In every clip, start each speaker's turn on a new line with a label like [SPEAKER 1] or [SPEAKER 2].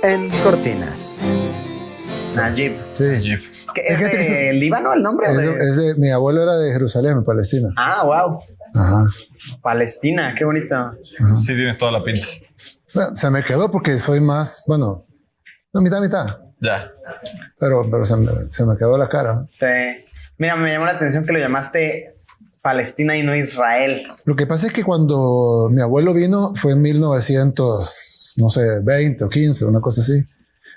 [SPEAKER 1] En Cortinas.
[SPEAKER 2] Najib.
[SPEAKER 3] Sí.
[SPEAKER 2] ¿Es de Líbano el nombre?
[SPEAKER 3] Mi abuelo era de Jerusalén, en Palestina.
[SPEAKER 2] Ah, wow.
[SPEAKER 3] Ajá.
[SPEAKER 2] Palestina, qué bonito.
[SPEAKER 3] Ajá.
[SPEAKER 4] Sí, tienes toda la pinta.
[SPEAKER 3] Bueno, se me quedó porque soy más, bueno, no, mitad.
[SPEAKER 4] Ya.
[SPEAKER 3] Pero se me quedó la cara.
[SPEAKER 2] Sí. Mira, me llamó la atención que lo llamaste Palestina y no Israel.
[SPEAKER 3] Lo que pasa es que cuando mi abuelo vino fue en 1920 o 15, una cosa así.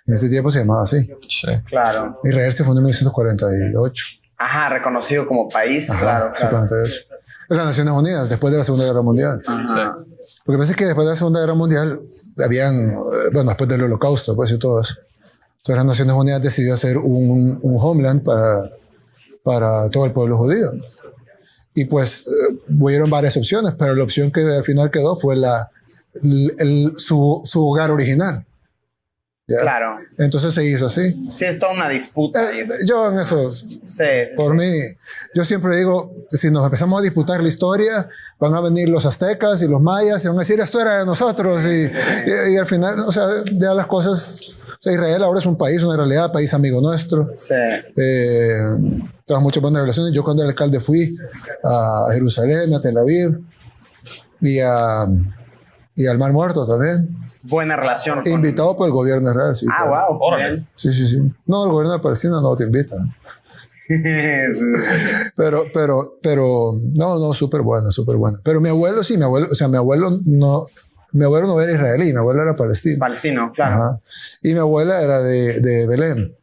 [SPEAKER 3] En ese tiempo se llamaba así.
[SPEAKER 4] Sí.
[SPEAKER 2] Claro.
[SPEAKER 3] Israel se fundó en 1948.
[SPEAKER 2] Ajá, reconocido como país.
[SPEAKER 3] Ajá,
[SPEAKER 2] claro.
[SPEAKER 3] 48. En las Naciones Unidas, después de la Segunda Guerra Mundial.
[SPEAKER 2] Ajá.
[SPEAKER 3] Lo que pasa es que después de la Segunda Guerra Mundial, después del Holocausto, pues y todo eso. Entonces las Naciones Unidas decidió hacer un homeland para todo el pueblo judío. Y pues hubieron varias opciones, pero la opción que al final quedó fue su hogar original. ¿Ya?
[SPEAKER 2] Claro.
[SPEAKER 3] Entonces se hizo así.
[SPEAKER 2] Sí, es toda una disputa.
[SPEAKER 3] Yo en eso,
[SPEAKER 2] Sí,
[SPEAKER 3] por mí, yo siempre digo, si nos empezamos a disputar la historia, van a venir los aztecas y los mayas y van a decir, esto era de nosotros. Y al final, o sea, ya las cosas... O sea, Israel ahora es un país, una realidad, país amigo nuestro.
[SPEAKER 2] Sí.
[SPEAKER 3] Tenemos muchas buenas relaciones. Yo cuando era alcalde fui a Jerusalén, a Tel Aviv y al Mar Muerto también.
[SPEAKER 2] Buena relación.
[SPEAKER 3] Invitado por el gobierno de Israel. Sí,
[SPEAKER 2] Ah,
[SPEAKER 3] claro.
[SPEAKER 2] wow.
[SPEAKER 4] Órale.
[SPEAKER 3] Sí. No, el gobierno de Palestina no te invita. Pero, no, súper buena. Pero mi abuelo no era israelí, mi abuelo era palestino.
[SPEAKER 2] Palestino, claro.
[SPEAKER 3] Ajá. Y mi abuela era de Belén,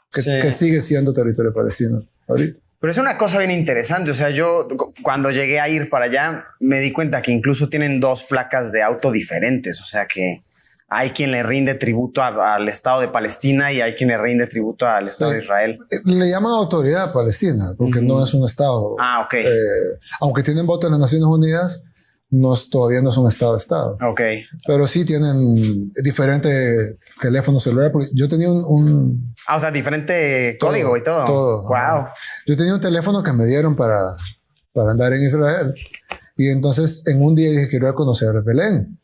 [SPEAKER 2] Sí.
[SPEAKER 3] que sigue siendo territorio palestino ahorita.
[SPEAKER 2] Pero es una cosa bien interesante. O sea, yo cuando llegué a ir para allá me di cuenta que incluso tienen dos placas de auto diferentes. O sea que hay quien le rinde tributo al Estado de Palestina y hay quien le rinde tributo al Estado de Israel.
[SPEAKER 3] Le llaman autoridad palestina porque no es un Estado.
[SPEAKER 2] Ah, ok.
[SPEAKER 3] Aunque tienen voto en las Naciones Unidas, todavía no es un Estado.
[SPEAKER 2] Ok.
[SPEAKER 3] Pero sí tienen diferentes teléfonos celulares. Porque yo tenía
[SPEAKER 2] O sea, diferente código y todo.
[SPEAKER 3] Todo.
[SPEAKER 2] Wow.
[SPEAKER 3] Yo tenía un teléfono que me dieron para andar en Israel. Y entonces en un día dije, quiero ir a conocer Belén,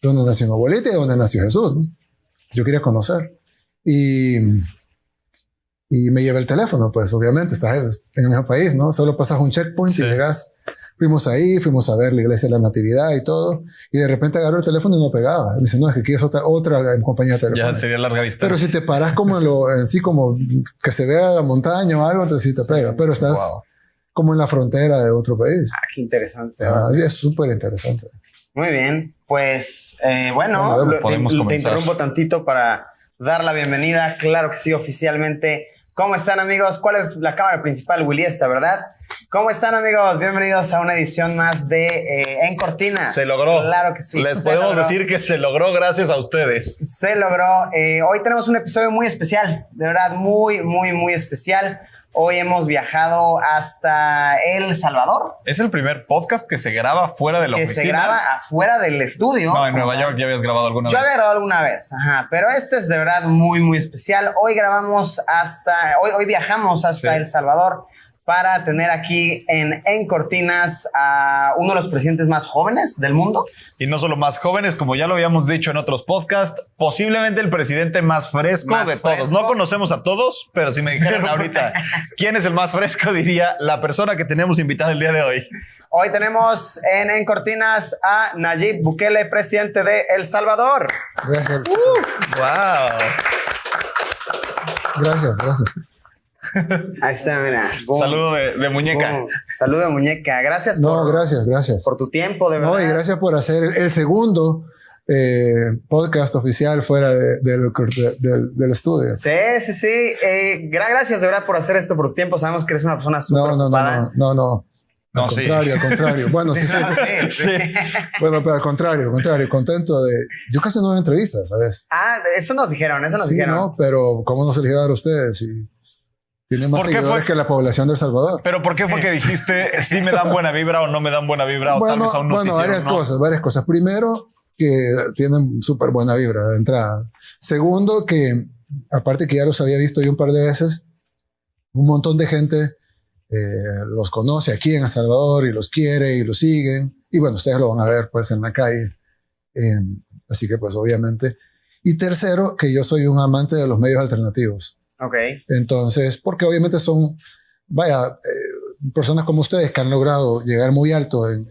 [SPEAKER 3] donde nació mi abuelita y donde nació Jesús, ¿no? Yo quería conocer. Y me llevé el teléfono, pues obviamente estás en el mismo país, ¿no? Solo pasas un checkpoint y llegas. Fuimos a ver la iglesia de la Natividad y todo. Y de repente agarró el teléfono y no pegaba. Me dice, no, es que aquí es otra compañía telefónica.
[SPEAKER 4] Ya sería larga distancia.
[SPEAKER 3] Pero si te paras como como que se vea la montaña o algo, entonces sí te pega. Pero estás como en la frontera de otro país.
[SPEAKER 2] Ah, qué interesante.
[SPEAKER 3] Es súper interesante.
[SPEAKER 2] Muy bien. Pues, bueno,
[SPEAKER 4] podemos
[SPEAKER 2] te
[SPEAKER 4] comenzar.
[SPEAKER 2] interrumpo tantito para dar la bienvenida. Claro que sí, oficialmente. ¿Cómo están, amigos? ¿Cuál es la cámara principal? Willy, esta, ¿verdad? ¿Cómo están, amigos? Bienvenidos a una edición más de En Cortinas.
[SPEAKER 4] Se logró.
[SPEAKER 2] Claro que sí.
[SPEAKER 4] Les podemos decir que se logró gracias a ustedes.
[SPEAKER 2] Se logró. Hoy tenemos un episodio muy especial. De verdad, muy, muy, muy especial. Hoy hemos viajado hasta El Salvador.
[SPEAKER 4] Es el primer podcast que se graba fuera de la oficina.
[SPEAKER 2] Que se graba afuera del estudio.
[SPEAKER 4] No, en Nueva York ya habías grabado alguna vez.
[SPEAKER 2] Yo había grabado alguna vez, ajá, pero este es de verdad muy, muy especial. Hoy hoy viajamos hasta El Salvador para tener aquí en Cortinas a uno de los presidentes más jóvenes del mundo.
[SPEAKER 4] Y no solo más jóvenes, como ya lo habíamos dicho en otros podcasts, posiblemente el presidente más fresco de todos. No conocemos a todos, pero si me dijeran ahorita quién es el más fresco, diría la persona que tenemos invitada el día de hoy.
[SPEAKER 2] Hoy tenemos en Cortinas a Nayib Bukele, presidente de El Salvador.
[SPEAKER 3] Gracias.
[SPEAKER 4] ¡Wow!
[SPEAKER 3] Gracias.
[SPEAKER 2] Ahí está, mira. Boom.
[SPEAKER 4] Saludo de muñeca.
[SPEAKER 2] Boom. Saludo de muñeca. Gracias
[SPEAKER 3] Gracias.
[SPEAKER 2] por tu tiempo, de verdad.
[SPEAKER 3] No, y gracias por hacer el segundo podcast oficial fuera del estudio.
[SPEAKER 2] Sí. Gracias de verdad por hacer esto por tu tiempo. Sabemos que eres una persona súper ocupada.
[SPEAKER 3] No. Al contrario. Bueno, sí.
[SPEAKER 2] Sí.
[SPEAKER 3] Bueno, pero al contrario, contento de... Yo casi no doy entrevistas, ¿sabes?
[SPEAKER 2] Ah, eso nos dijeron.
[SPEAKER 3] No, pero ¿cómo no se les iba a dar a ustedes? Si tienen más seguidores que la población de El Salvador.
[SPEAKER 4] ¿Pero por qué fue que dijiste si me dan buena vibra o no me dan buena vibra? O tal vez aún no
[SPEAKER 3] varias cosas. Primero, que tienen súper buena vibra de entrada. Segundo, que aparte que ya los había visto yo un par de veces, un montón de gente los conoce aquí en El Salvador y los quiere y los siguen. Y bueno, ustedes lo van a ver pues en la calle. Así que pues obviamente. Y tercero, que yo soy un amante de los medios alternativos.
[SPEAKER 2] Ok.
[SPEAKER 3] Entonces, porque obviamente son, personas como ustedes que han logrado llegar muy alto en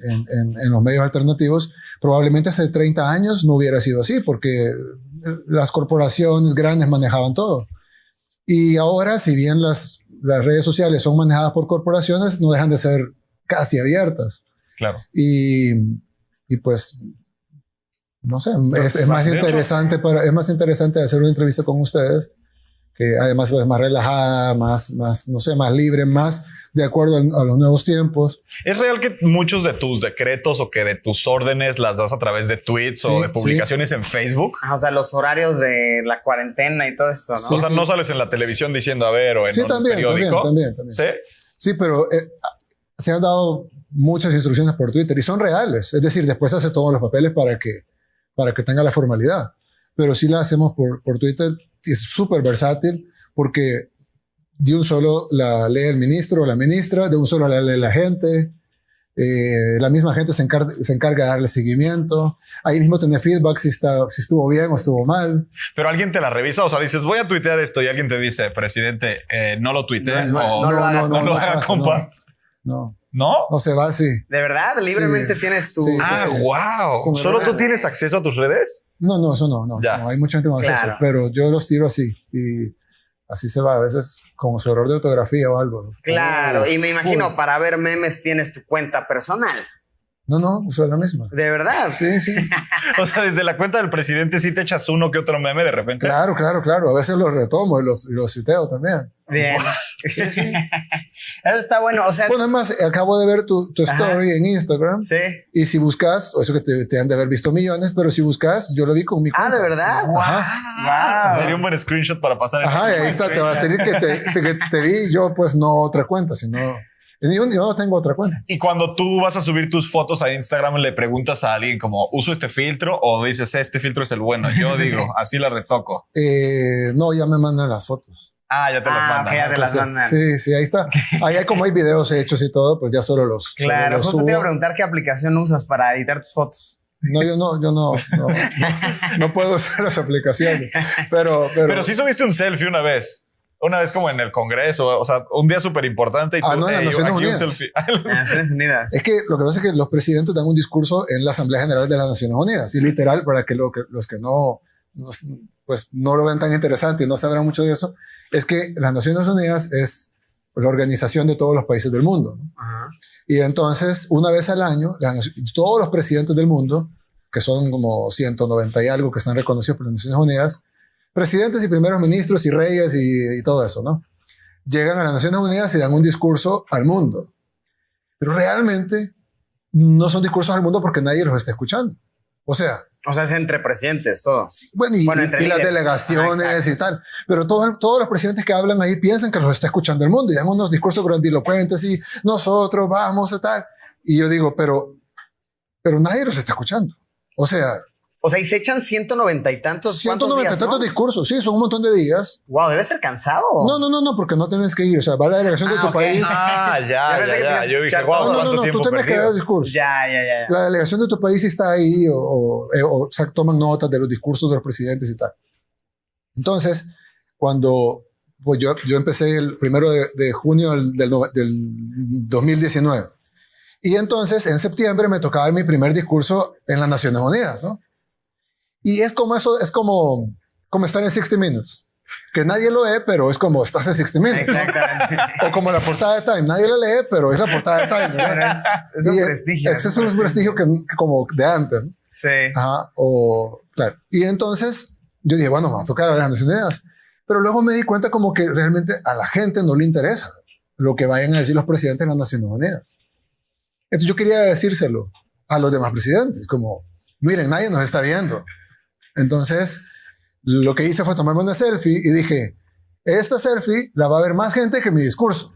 [SPEAKER 3] los medios alternativos, probablemente hace 30 años no hubiera sido así, porque las corporaciones grandes manejaban todo. Y ahora, si bien las redes sociales son manejadas por corporaciones, no dejan de ser casi abiertas.
[SPEAKER 4] Claro.
[SPEAKER 3] Y pues, no sé, es más interesante hacer una entrevista con ustedes, que además es más relajada, más, no sé, más libre, más de acuerdo a los nuevos tiempos.
[SPEAKER 4] ¿Es real que muchos de tus decretos o que de tus órdenes las das a través de tweets o de publicaciones en Facebook?
[SPEAKER 2] O sea, los horarios de la cuarentena y todo esto, ¿no?
[SPEAKER 4] Sí, o sea, no sales en la televisión diciendo, a ver, o en un periódico.
[SPEAKER 3] También.
[SPEAKER 4] ¿Sí?
[SPEAKER 3] Sí, pero se han dado muchas instrucciones por Twitter y son reales. Es decir, después hace todos los papeles para que tenga la formalidad. Pero sí la hacemos por Twitter. Es súper versátil porque de un solo la lee el ministro o la ministra, de un solo la lee la gente. La misma gente se encarga de darle seguimiento. Ahí mismo tener feedback si estuvo bien o estuvo mal.
[SPEAKER 4] Pero alguien te la revisa, o sea, dices, voy a tuitear esto y alguien te dice, presidente, no lo tuitee
[SPEAKER 2] no lo haga,
[SPEAKER 4] compa.
[SPEAKER 3] No.
[SPEAKER 4] ¿No?
[SPEAKER 3] No se va así.
[SPEAKER 2] ¿De verdad? ¿Libremente tienes tu...?
[SPEAKER 3] Sí.
[SPEAKER 4] Wow. ¿Solo tú tienes acceso a tus redes?
[SPEAKER 3] No, eso no.
[SPEAKER 4] Ya.
[SPEAKER 3] No, hay mucha gente con acceso, pero yo los tiro así y así se va. A veces como su error de ortografía o algo, ¿no?
[SPEAKER 2] Claro, y me imagino para ver memes tienes tu cuenta personal.
[SPEAKER 3] No, uso la misma.
[SPEAKER 2] ¿De verdad?
[SPEAKER 3] Sí.
[SPEAKER 4] O sea, desde la cuenta del presidente sí te echas uno que otro meme de repente.
[SPEAKER 3] Claro. A veces los retomo y los tuiteo también.
[SPEAKER 2] Bien.
[SPEAKER 3] Sí.
[SPEAKER 2] Eso está bueno. O sea,
[SPEAKER 3] bueno, además, acabo de ver tu story en Instagram.
[SPEAKER 2] Sí.
[SPEAKER 3] Y si buscas, o eso que te han de haber visto millones, pero si buscas, yo lo vi con mi cuenta.
[SPEAKER 2] ¿de verdad?
[SPEAKER 3] Ajá.
[SPEAKER 2] Wow.
[SPEAKER 4] Sería un buen screenshot para pasar.
[SPEAKER 3] Ajá, y ahí está, te va a salir que te vi yo, pues no otra cuenta, sino... Yo no tengo otra cuenta.
[SPEAKER 4] Y cuando tú vas a subir tus fotos a Instagram, le preguntas a alguien como, ¿uso este filtro? O dices, este filtro es el bueno. Yo digo, así la retoco.
[SPEAKER 3] No, ya me mandan las fotos.
[SPEAKER 4] Ya te las mandan.
[SPEAKER 2] Okay, ya te las mandan.
[SPEAKER 3] Sí, ahí está. Ahí hay como hay videos hechos y todo, pues ya solo los
[SPEAKER 2] Claro,
[SPEAKER 3] justo
[SPEAKER 2] justo te iba a preguntar qué aplicación usas para editar tus fotos.
[SPEAKER 3] No, yo no puedo usar las aplicaciones. Pero
[SPEAKER 4] sí subiste un selfie una vez. Una vez como en el Congreso, o sea, un día súper importante. Y tú,
[SPEAKER 3] no, en las Naciones Unidas.
[SPEAKER 4] Un selfie.
[SPEAKER 2] Naciones Unidas.
[SPEAKER 3] Es que lo que pasa es que los presidentes dan un discurso en la Asamblea General de las Naciones Unidas. Y literal, para que los que no lo ven tan interesante y no sabrán mucho de eso, es que las Naciones Unidas es la organización de todos los países del mundo, ¿no?
[SPEAKER 2] Ajá.
[SPEAKER 3] Y entonces, una vez al año, todos los presidentes del mundo, que son como 190 y algo que están reconocidos por las Naciones Unidas, presidentes y primeros ministros y reyes y todo eso, ¿no? Llegan a las Naciones Unidas y dan un discurso al mundo. Pero realmente no son discursos al mundo porque nadie los está escuchando. O sea,
[SPEAKER 2] es entre presidentes, todo.
[SPEAKER 3] Bueno, y las delegaciones y tal. Pero todos los presidentes que hablan ahí piensan que los está escuchando el mundo y dan unos discursos grandilocuentes y nosotros vamos a tal. Y yo digo, pero nadie los está escuchando. O sea,
[SPEAKER 2] y se echan 190 y tantos.
[SPEAKER 3] 190 y tantos discursos. Sí, son un montón de días.
[SPEAKER 2] Wow, debe ser cansado.
[SPEAKER 3] No, porque no tienes que ir. O sea, va la delegación de tu país.
[SPEAKER 4] Ya. Yo dije, wow,
[SPEAKER 3] no, tú tienes que dar discurso.
[SPEAKER 2] Ya.
[SPEAKER 3] La delegación de tu país está ahí o toman notas de los discursos de los presidentes y tal. Entonces, cuando yo empecé el 1 de junio del 2019. Y entonces, en septiembre, me tocaba dar mi primer discurso en las Naciones Unidas, ¿no? Y es como eso, es como estar en 60 Minutes. Que nadie lo lee, pero es como estás en 60 Minutes.
[SPEAKER 2] Exactamente.
[SPEAKER 3] O como la portada de Time. Nadie la lee, pero es la portada de Time.
[SPEAKER 2] Pero es un prestigio.
[SPEAKER 3] Es un prestigio que como de antes, ¿no?
[SPEAKER 2] Sí.
[SPEAKER 3] Ajá, claro. Y entonces yo dije, bueno, me va a tocar a las Naciones Unidas. Pero luego me di cuenta como que realmente a la gente no le interesa lo que vayan a decir los presidentes de las Naciones Unidas. Entonces yo quería decírselo a los demás presidentes, como, miren, nadie nos está viendo. Entonces, lo que hice fue tomarme una selfie y dije, esta selfie la va a ver más gente que mi discurso.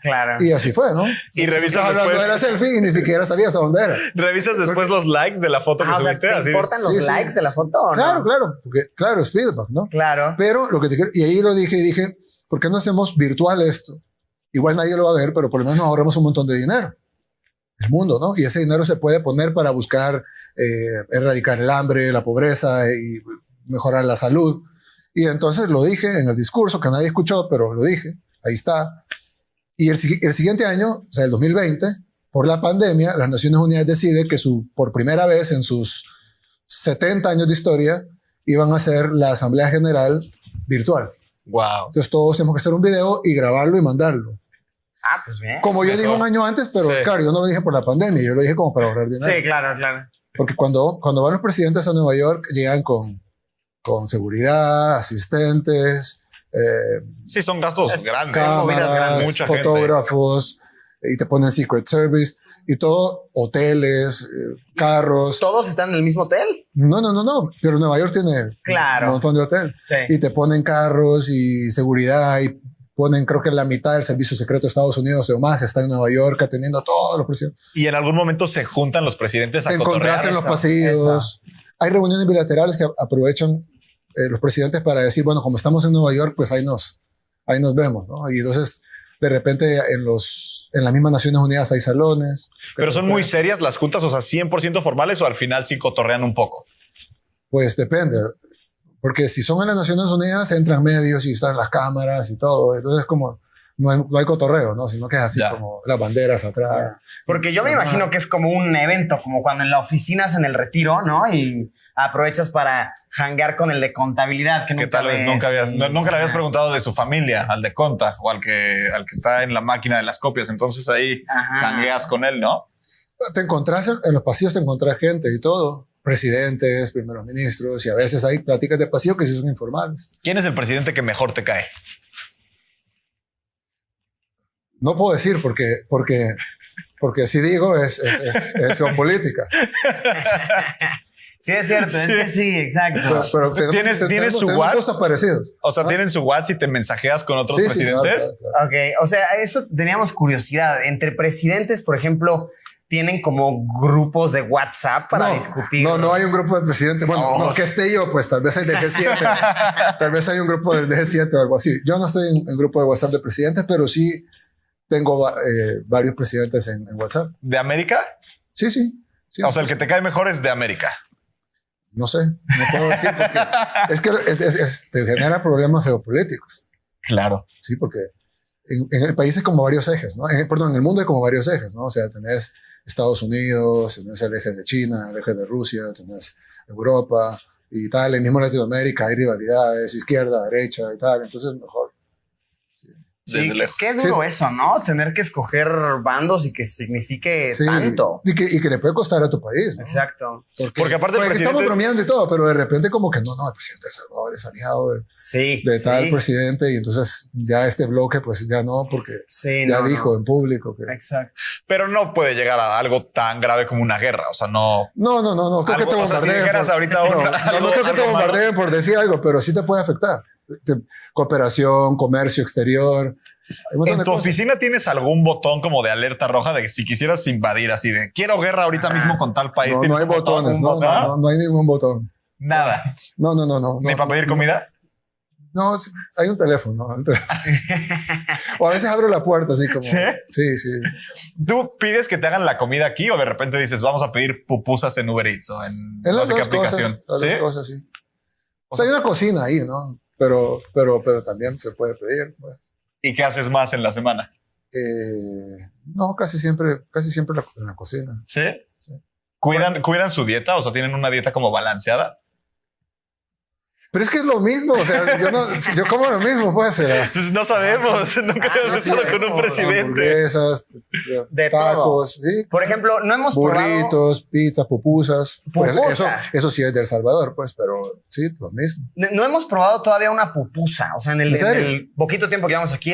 [SPEAKER 2] Claro.
[SPEAKER 3] Y así fue, ¿no?
[SPEAKER 4] Y revisas
[SPEAKER 3] hablando
[SPEAKER 4] después
[SPEAKER 3] de la selfie y ni siquiera sabías a dónde era.
[SPEAKER 4] Revisas después los likes de la foto que subiste.
[SPEAKER 2] ¿Te importan los likes de la foto o no?
[SPEAKER 3] Claro, porque claro, es feedback, ¿no?
[SPEAKER 2] Claro.
[SPEAKER 3] Pero lo que y ahí lo dije, ¿por qué no hacemos virtual esto? Igual nadie lo va a ver, pero por lo menos nos ahorramos un montón de dinero. El mundo, ¿no? Y ese dinero se puede poner para buscar erradicar el hambre, la pobreza y mejorar la salud. Y entonces lo dije en el discurso, que nadie escuchó, pero lo dije, ahí está. Y el siguiente año, o sea, el 2020, por la pandemia, las Naciones Unidas decide que por primera vez en sus 70 años de historia, iban a hacer la Asamblea General virtual.
[SPEAKER 4] Wow.
[SPEAKER 3] Entonces todos tenemos que hacer un video y grabarlo y mandarlo.
[SPEAKER 2] Ah, pues bien.
[SPEAKER 3] Como yo dije un año antes, pero claro, yo no lo dije por la pandemia, yo lo dije como para ahorrar dinero.
[SPEAKER 2] Sí, claro.
[SPEAKER 3] Porque cuando van los presidentes a Nueva York, llegan con seguridad, asistentes,
[SPEAKER 4] sí, son gastos grandes.
[SPEAKER 3] cámaras,
[SPEAKER 4] mucha
[SPEAKER 3] fotógrafos, y te ponen Secret Service, y todo, hoteles, carros.
[SPEAKER 2] ¿Todos están en el mismo hotel?
[SPEAKER 3] No, pero Nueva York tiene un montón de hoteles.
[SPEAKER 2] Sí.
[SPEAKER 3] Y te ponen carros y seguridad, y ponen, creo que la mitad del servicio secreto de Estados Unidos o más está en Nueva York atendiendo a todos los presidentes.
[SPEAKER 4] Y en algún momento se juntan los presidentes a
[SPEAKER 3] encontrarse en los pasillos. Hay reuniones bilaterales que aprovechan los presidentes para decir, bueno, como estamos en Nueva York, pues ahí nos vemos, ¿no? Y entonces, de repente, en las mismas Naciones Unidas hay salones.
[SPEAKER 4] Pero son muy serias las juntas, o sea, 100% formales, o al final sí cotorrean un poco.
[SPEAKER 3] Pues depende. Porque si son en las Naciones Unidas, entran medios y están las cámaras y todo. Entonces, como no hay cotorreo, ¿no? Sino que es así como las banderas atrás.
[SPEAKER 2] Porque yo me imagino que es como un evento, como cuando en la oficina hacen el retiro, ¿no? Y aprovechas para hanguear con el de contabilidad. Que
[SPEAKER 4] tal vez nunca le habías preguntado de su familia, al de conta o al que está en la máquina de las copias. Entonces ahí hangueas con él, ¿no?
[SPEAKER 3] Te encontrás en los pasillos, te encontrás gente y todo. Presidentes, primeros ministros, y a veces hay pláticas de pasillo que sí son informales.
[SPEAKER 4] ¿Quién es el presidente que mejor te cae?
[SPEAKER 3] No puedo decir porque si digo es geopolítica.
[SPEAKER 2] Sí, es cierto, es que sí, exacto.
[SPEAKER 3] Pero
[SPEAKER 4] ¿Tienes su WhatsApp?
[SPEAKER 3] Cosas parecidas.
[SPEAKER 4] O sea, ¿tienen su WhatsApp y te mensajeas con otros presidentes?
[SPEAKER 3] Sí, claro.
[SPEAKER 2] Ok, o sea, eso teníamos curiosidad. Entre presidentes, por ejemplo, ¿tienen como grupos de WhatsApp para discutir?
[SPEAKER 3] No hay un grupo de presidentes. Bueno, no que esté yo, pues tal vez hay del G7. Tal vez hay un grupo del G7 o algo así. Yo no estoy en grupo de WhatsApp de presidentes, pero sí tengo varios presidentes en WhatsApp.
[SPEAKER 4] ¿De América?
[SPEAKER 3] Sí.
[SPEAKER 4] O sea, el que te cae mejor es de América.
[SPEAKER 3] No sé, no puedo decir porque es que te genera problemas geopolíticos.
[SPEAKER 4] Claro.
[SPEAKER 3] Sí, porque en el país hay como varios ejes, ¿no? En el mundo hay como varios ejes, ¿no? O sea, tenés Estados Unidos, tenés el eje de China, el eje de Rusia, tenés Europa y tal. En mismo Latinoamérica hay rivalidades, izquierda, derecha y tal. Entonces, mejor.
[SPEAKER 2] Sí, qué duro eso, ¿no? Tener que escoger bandos y que signifique tanto.
[SPEAKER 3] Y que le puede costar a tu país, ¿no?
[SPEAKER 2] Exacto.
[SPEAKER 4] Porque aparte
[SPEAKER 3] el presidente... estamos bromeando y todo, pero de repente como que no, el presidente de El Salvador es aliado de tal presidente y entonces ya este bloque pues ya no, porque ya dijo en público que...
[SPEAKER 2] Exacto.
[SPEAKER 4] Pero no puede llegar a algo tan grave como una guerra, o sea, no...
[SPEAKER 3] No, creo que te bombardeen.
[SPEAKER 4] O sea, si dijeras ahorita
[SPEAKER 3] no creo que te bombardeen por decir algo, pero sí te puede afectar. Cooperación, comercio exterior.
[SPEAKER 4] ¿En tu oficina tienes algún botón como de alerta roja de que si quisieras invadir así de quiero guerra ahorita mismo con tal país?
[SPEAKER 3] No hay botones, no hay ningún botón.
[SPEAKER 4] Nada.
[SPEAKER 3] No.
[SPEAKER 4] ¿Ni para pedir comida?
[SPEAKER 3] No, hay un teléfono. O a veces abro la puerta así como...
[SPEAKER 4] ¿Sí?
[SPEAKER 3] Sí.
[SPEAKER 4] ¿Tú pides que te hagan la comida aquí o de repente dices vamos a pedir pupusas en Uber Eats o en
[SPEAKER 3] no sé qué
[SPEAKER 4] aplicación?
[SPEAKER 3] Las dos cosas, sí. O sea, hay una cocina ahí, ¿no? Pero también se puede pedir, pues.
[SPEAKER 4] ¿Y qué haces más en la semana?
[SPEAKER 3] No, casi siempre en la cocina.
[SPEAKER 4] ¿Sí? ¿Cuidan su dieta? O sea, ¿tienen una dieta como balanceada?
[SPEAKER 3] Pero es que es lo mismo, o sea, yo como lo mismo, pues.
[SPEAKER 4] Pues no sabemos, nunca hemos estado con un presidente.
[SPEAKER 3] Hamburguesas,
[SPEAKER 2] de
[SPEAKER 3] tacos, ¿sí?
[SPEAKER 2] Por ejemplo, no hemos
[SPEAKER 3] burritos, pizzas, pupusas. Pues
[SPEAKER 2] ¿Pupusas?
[SPEAKER 3] eso sí es de El Salvador, pues, pero sí, lo mismo.
[SPEAKER 2] No hemos probado todavía una pupusa, o sea, en el poquito tiempo que llevamos aquí,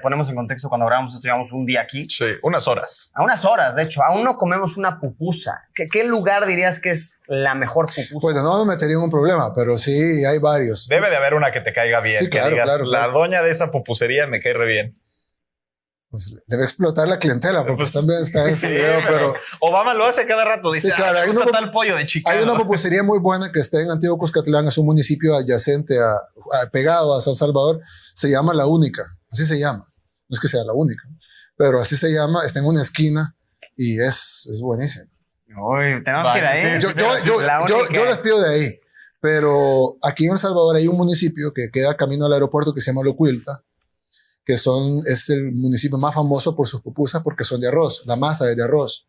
[SPEAKER 2] ponemos en contexto, cuando grabamos esto, llevamos un día aquí.
[SPEAKER 4] Sí, unas horas.
[SPEAKER 2] A unas horas, de hecho, aún no comemos una pupusa. ¿Qué lugar dirías que es la mejor pupusa?
[SPEAKER 3] Pues no me metería en un problema, pero sí, hay varios.
[SPEAKER 4] Debe de haber una que te caiga bien.
[SPEAKER 3] Sí,
[SPEAKER 4] que digas,
[SPEAKER 3] claro.
[SPEAKER 4] La doña de esa pupusería me cae re bien.
[SPEAKER 3] Pues debe explotar la clientela, porque pues, también está en su video, pero...
[SPEAKER 4] Obama lo hace cada rato, dice,
[SPEAKER 3] claro,
[SPEAKER 4] me gusta tal pollo de Chicago.
[SPEAKER 3] Hay una pupusería muy buena que está en Antiguo Cuscatlán, es un municipio adyacente, pegado a San Salvador, se llama La Única, así se llama, no es que sea la única, pero así se llama, está en una esquina y es buenísimo.
[SPEAKER 2] Uy, tenemos que ir ahí.
[SPEAKER 3] Yo les pido de ahí. Pero aquí en El Salvador hay un municipio que queda camino al aeropuerto que se llama Locuilta, es el municipio más famoso por sus pupusas porque son de arroz, la masa es de arroz.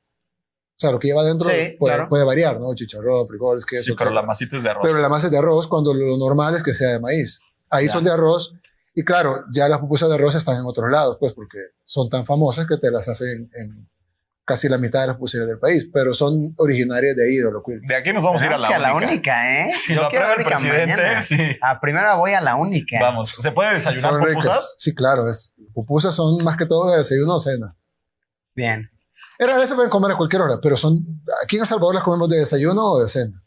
[SPEAKER 3] O sea, lo que lleva adentro puede variar, ¿no? Chicharrón, frijoles, queso.
[SPEAKER 4] Sí, pero la masita es de arroz.
[SPEAKER 3] Pero la masa es de arroz cuando lo normal es que sea de maíz. Ahí son de arroz. Y claro, ya las pupusas de arroz están en otros lados, pues porque son tan famosas que te las hacen en casi la mitad de las pupusas del país, pero son originarias de ahí, de Locuilta.
[SPEAKER 4] De aquí nos vamos a ir a la única.
[SPEAKER 2] ¿eh?
[SPEAKER 4] Si lo aprueba el presidente, sí.
[SPEAKER 2] Primero voy a la única.
[SPEAKER 4] Vamos, ¿se puede desayunar
[SPEAKER 3] son
[SPEAKER 4] pupusas?
[SPEAKER 3] Ricas. Sí, claro. Pupusas son más que todo de desayuno o cena.
[SPEAKER 2] Bien.
[SPEAKER 3] A veces pueden comer a cualquier hora, pero aquí en El Salvador las comemos de desayuno o de cena.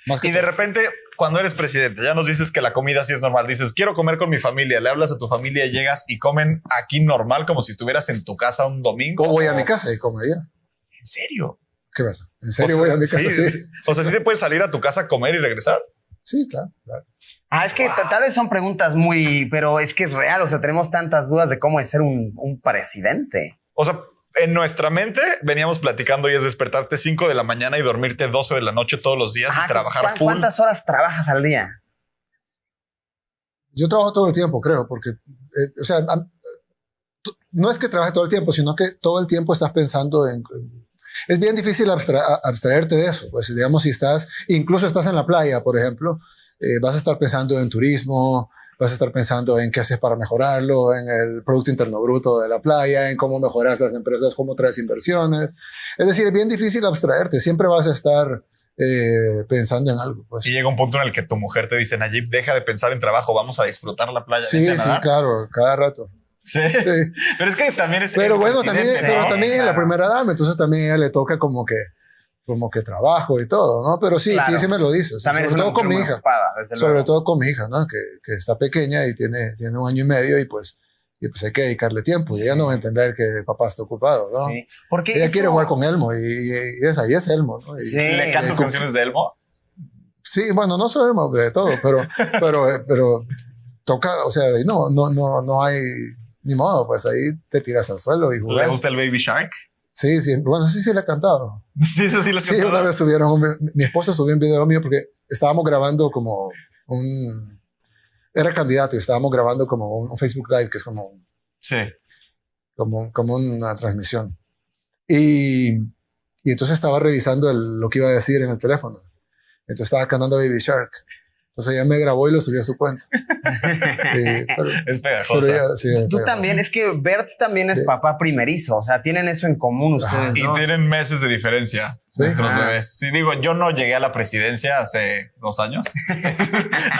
[SPEAKER 3] Más que
[SPEAKER 4] y de repente, cuando eres presidente, ya nos dices que la comida sí es normal. Dices, quiero comer con mi familia. Le hablas a tu familia y llegas y comen aquí normal, como si estuvieras en tu casa un domingo.
[SPEAKER 3] O voy a mi casa y como allá.
[SPEAKER 4] ¿En serio?
[SPEAKER 3] ¿Qué pasa? ¿En serio voy a mi casa? Sí.
[SPEAKER 4] O sea, ¿sí te puedes salir a tu casa a comer y regresar?
[SPEAKER 3] Sí, claro.
[SPEAKER 2] Es que tal vez son preguntas pero es que es real. O sea, tenemos tantas dudas de cómo es ser un presidente.
[SPEAKER 4] O sea, en nuestra mente veníamos platicando y es despertarte 5 de la mañana y dormirte 12 de la noche todos los días y trabajar full.
[SPEAKER 2] ¿Cuántas horas trabajas al día?
[SPEAKER 3] Yo trabajo todo el tiempo, creo, porque, o sea, no es que trabaje todo el tiempo, sino que todo el tiempo estás pensando es bien difícil abstraerte de eso. Pues, digamos, si incluso estás en la playa, por ejemplo, vas a estar pensando en turismo, vas a estar pensando en qué haces para mejorarlo, en el Producto Interno Bruto de la playa, en cómo mejoras las empresas, cómo traes inversiones. Es decir, es bien difícil abstraerte. Siempre vas a estar pensando en algo. Pues.
[SPEAKER 4] Y llega un punto en el que tu mujer te dice, Nayib, deja de pensar en trabajo, vamos a disfrutar la playa.
[SPEAKER 3] Sí, claro, cada rato.
[SPEAKER 4] Sí. Pero es que también es...
[SPEAKER 3] Pero bueno, también es la primera dama, entonces también a ella le toca como que trabajo y todo, ¿no? Pero sí me lo dice. Sobre todo con mi hija. Sobre todo con mi hija, ¿no? Que está pequeña y tiene 1 año y medio y pues hay que dedicarle tiempo. Y ella no va a entender que el papá está ocupado, ¿no? Sí. Porque ella quiere jugar con Elmo y es Elmo, ¿no?
[SPEAKER 4] Sí. ¿Le cantas canciones de Elmo?
[SPEAKER 3] Sí, bueno, no soy Elmo de todo, pero toca, o sea, no hay ni modo, pues ahí te tiras al suelo y jugas.
[SPEAKER 4] ¿Le gusta el Baby Shark?
[SPEAKER 3] Sí, bueno, sí le he cantado.
[SPEAKER 4] Sí, eso sí lo he cantado.
[SPEAKER 3] Sí, una vez mi esposa subió un video mío porque estábamos grabando como era candidato y estábamos grabando como un Facebook Live, que es como una transmisión. Y entonces estaba revisando lo que iba a decir en el teléfono. Entonces estaba cantando Baby Shark. Entonces ella me grabó y lo subió a su cuenta.
[SPEAKER 4] Es pegajosa.
[SPEAKER 2] Tú también, es que Bert también es papá primerizo. O sea, tienen eso en común ustedes.
[SPEAKER 4] Y tienen meses de diferencia nuestros bebés. Sí, digo, yo no llegué a la presidencia hace 2 años.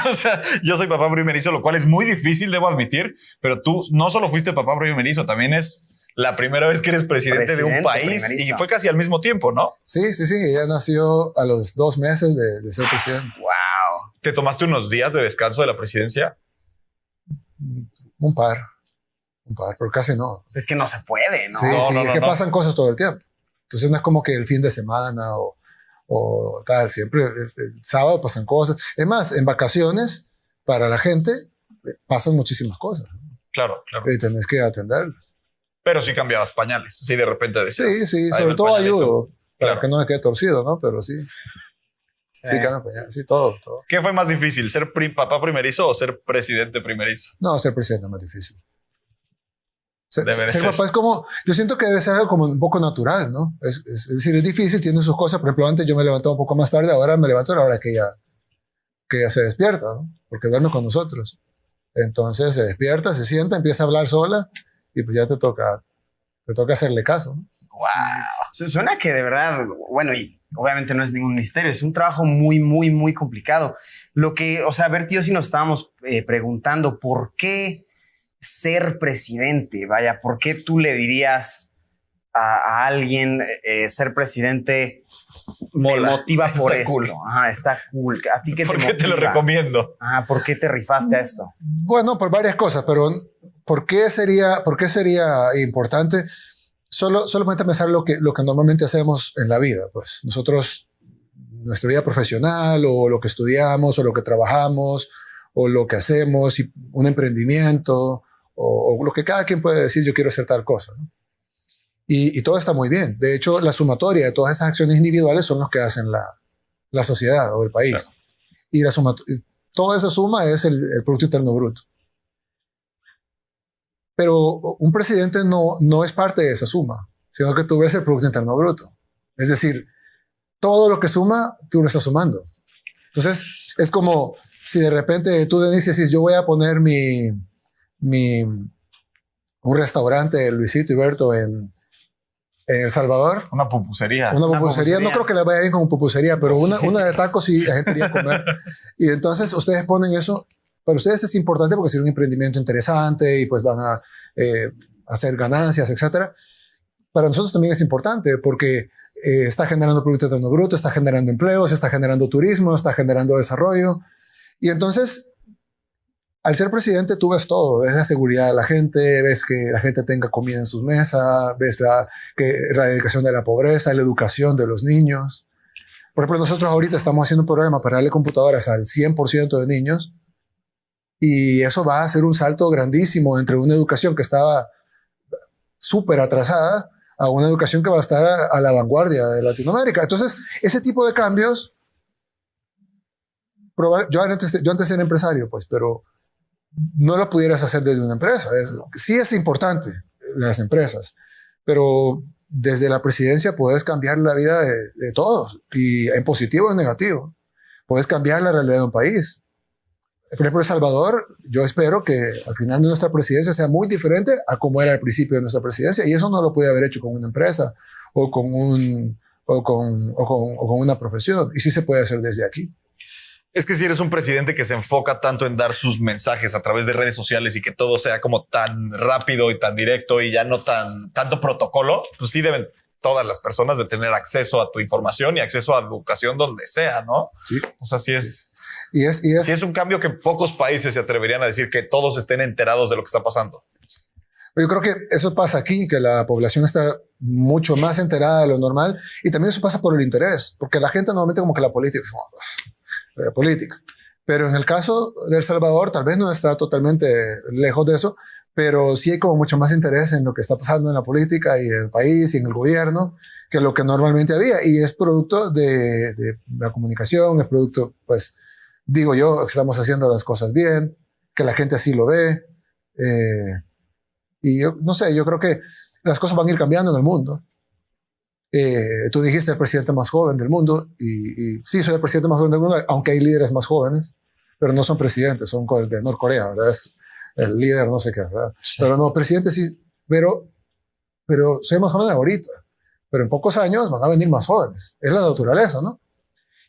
[SPEAKER 4] O sea, yo soy papá primerizo, lo cual es muy difícil, debo admitir. Pero tú no solo fuiste papá primerizo, también es la primera vez que eres presidente de un país primerizo. Y fue casi al mismo tiempo, ¿no?
[SPEAKER 3] Sí. Ella nació a los 2 meses de ser presidente.
[SPEAKER 2] ¡Wow!
[SPEAKER 4] ¿Te tomaste unos días de descanso de la presidencia?
[SPEAKER 3] Un par, pero casi no.
[SPEAKER 2] Es que no se puede, ¿no?
[SPEAKER 3] Sí, es que pasan cosas todo el tiempo. Entonces no es como que el fin de semana o tal. Siempre el sábado pasan cosas. Es más, en vacaciones, para la gente, pasan muchísimas cosas.
[SPEAKER 4] Claro.
[SPEAKER 3] Y tenés que atenderlas.
[SPEAKER 4] Pero sí cambiabas pañales. Sí, de repente decías.
[SPEAKER 3] Sí, sobre todo ayudo. Para que no me quede torcido, ¿no? Pero sí. Sí, todo.
[SPEAKER 4] ¿Qué fue más difícil? ¿Ser papá primerizo o ser presidente primerizo?
[SPEAKER 3] No, ser presidente es más difícil. Ser papá es como... Yo siento que debe ser algo como un poco natural, ¿no? Es decir, es difícil, tiene sus cosas. Por ejemplo, antes yo me levantaba un poco más tarde, ahora me levanto a la hora que ella se despierta, ¿no? Porque duerme con nosotros. Entonces se despierta, se sienta, empieza a hablar sola y pues ya te toca hacerle caso, ¿no?
[SPEAKER 2] Wow. Suena que de verdad, bueno, y obviamente no es ningún misterio, es un trabajo muy, muy, muy complicado. Bert y yo sí nos estábamos preguntando por qué ser presidente, vaya, ¿por qué tú le dirías a alguien ser presidente? Me motiva por esto. Cool. Está cool. ¿A ti qué te motiva?
[SPEAKER 4] ¿Por qué te lo recomiendo?
[SPEAKER 2] ¿Por qué te rifaste a esto?
[SPEAKER 3] Bueno, por varias cosas, pero ¿por qué sería importante? Solamente pensar lo que normalmente hacemos en la vida. Pues nosotros, nuestra vida profesional o lo que estudiamos o lo que trabajamos o lo que hacemos, y un emprendimiento o lo que cada quien puede decir, yo quiero hacer tal cosa, ¿no? Y todo está muy bien. De hecho, la sumatoria de todas esas acciones individuales son los que hacen la sociedad o el país. Claro. y la suma, toda esa suma es el Producto Interno Bruto. Pero un presidente no es parte de esa suma, sino que tú ves el Producto Interno Bruto. Es decir, todo lo que suma, tú lo estás sumando. Entonces, es como si de repente tú, Denise, decís, yo voy a poner un restaurante de Luisito y Berto en El Salvador.
[SPEAKER 4] Una pupusería.
[SPEAKER 3] Una pupusería. No creo que le vaya bien como pupusería, pero una de tacos sí la gente iría a comer. Y entonces ustedes ponen eso. Para ustedes es importante porque es un emprendimiento interesante y pues van a hacer ganancias, etcétera. Para nosotros también es importante porque está generando Producto Interno Bruto, está generando empleos, está generando turismo, está generando desarrollo. Y entonces, al ser presidente, tú ves todo. Ves la seguridad de la gente, ves que la gente tenga comida en sus mesas, ves la erradicación de la pobreza, la educación de los niños. Por ejemplo, nosotros ahorita estamos haciendo un programa para darle computadoras al 100% de niños y eso va a ser un salto grandísimo entre una educación que estaba súper atrasada a una educación que va a estar a la vanguardia de Latinoamérica. Entonces, ese tipo de cambios, yo antes era empresario, pues, pero no lo pudieras hacer desde una empresa. Sí es importante las empresas, pero desde la presidencia puedes cambiar la vida de todos, y en positivo o en negativo. Puedes cambiar la realidad de un país. Por ejemplo, El Salvador, yo espero que al final de nuestra presidencia sea muy diferente a como era al principio de nuestra presidencia, y eso no lo puede haber hecho con una empresa o con una profesión, y sí se puede hacer desde aquí.
[SPEAKER 4] Es que si eres un presidente que se enfoca tanto en dar sus mensajes a través de redes sociales y que todo sea como tan rápido y tan directo y ya no tanto protocolo, pues sí deben todas las personas de tener acceso a tu información y acceso a educación donde sea, ¿no?
[SPEAKER 3] Sí.
[SPEAKER 4] O sea, sí es...
[SPEAKER 3] Sí
[SPEAKER 4] es un cambio que pocos países se atreverían a decir, que todos estén enterados de lo que está pasando.
[SPEAKER 3] Yo creo que eso pasa aquí, que la población está mucho más enterada de lo normal, y también eso pasa por el interés, porque la gente normalmente como que la política es como política. Pero en el caso de El Salvador tal vez no está totalmente lejos de eso, pero sí hay como mucho más interés en lo que está pasando en la política y en el país y en el gobierno que lo que normalmente había, y es producto de la comunicación, es producto, pues, digo yo, que estamos haciendo las cosas bien, que la gente así lo ve. Y yo, no sé, yo creo que las cosas van a ir cambiando en el mundo. Tú dijiste el presidente más joven del mundo, y sí, soy el presidente más joven del mundo, aunque hay líderes más jóvenes, pero no son presidentes, son de Norcorea, ¿verdad? Es el líder no sé qué, ¿verdad? Sí. Pero no, presidente sí, pero soy más joven ahorita, pero en pocos años van a venir más jóvenes. Es la naturaleza, ¿no?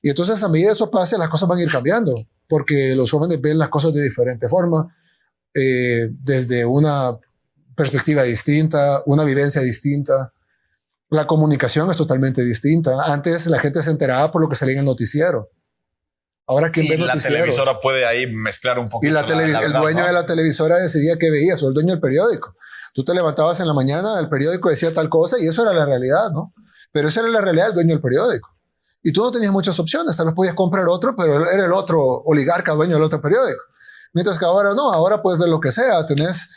[SPEAKER 3] Y entonces, a medida que eso pase, las cosas van a ir cambiando, porque los jóvenes ven las cosas de diferente forma, desde una perspectiva distinta, una vivencia distinta. La comunicación es totalmente distinta. Antes la gente se enteraba por lo que salía en el noticiero. Ahora, ¿quién ve noticieros?
[SPEAKER 4] La televisora puede ahí mezclar un poquito.
[SPEAKER 3] Y el dueño, ¿no?, de la televisora decidía qué veías, o el dueño del periódico. Tú te levantabas en la mañana, el periódico decía tal cosa, y eso era la realidad, ¿no? Pero esa era la realidad del dueño del periódico. Y tú no tenías muchas opciones, tal vez podías comprar otro, pero era el otro oligarca dueño del otro periódico. Mientras que ahora no, ahora puedes ver lo que sea. Tenés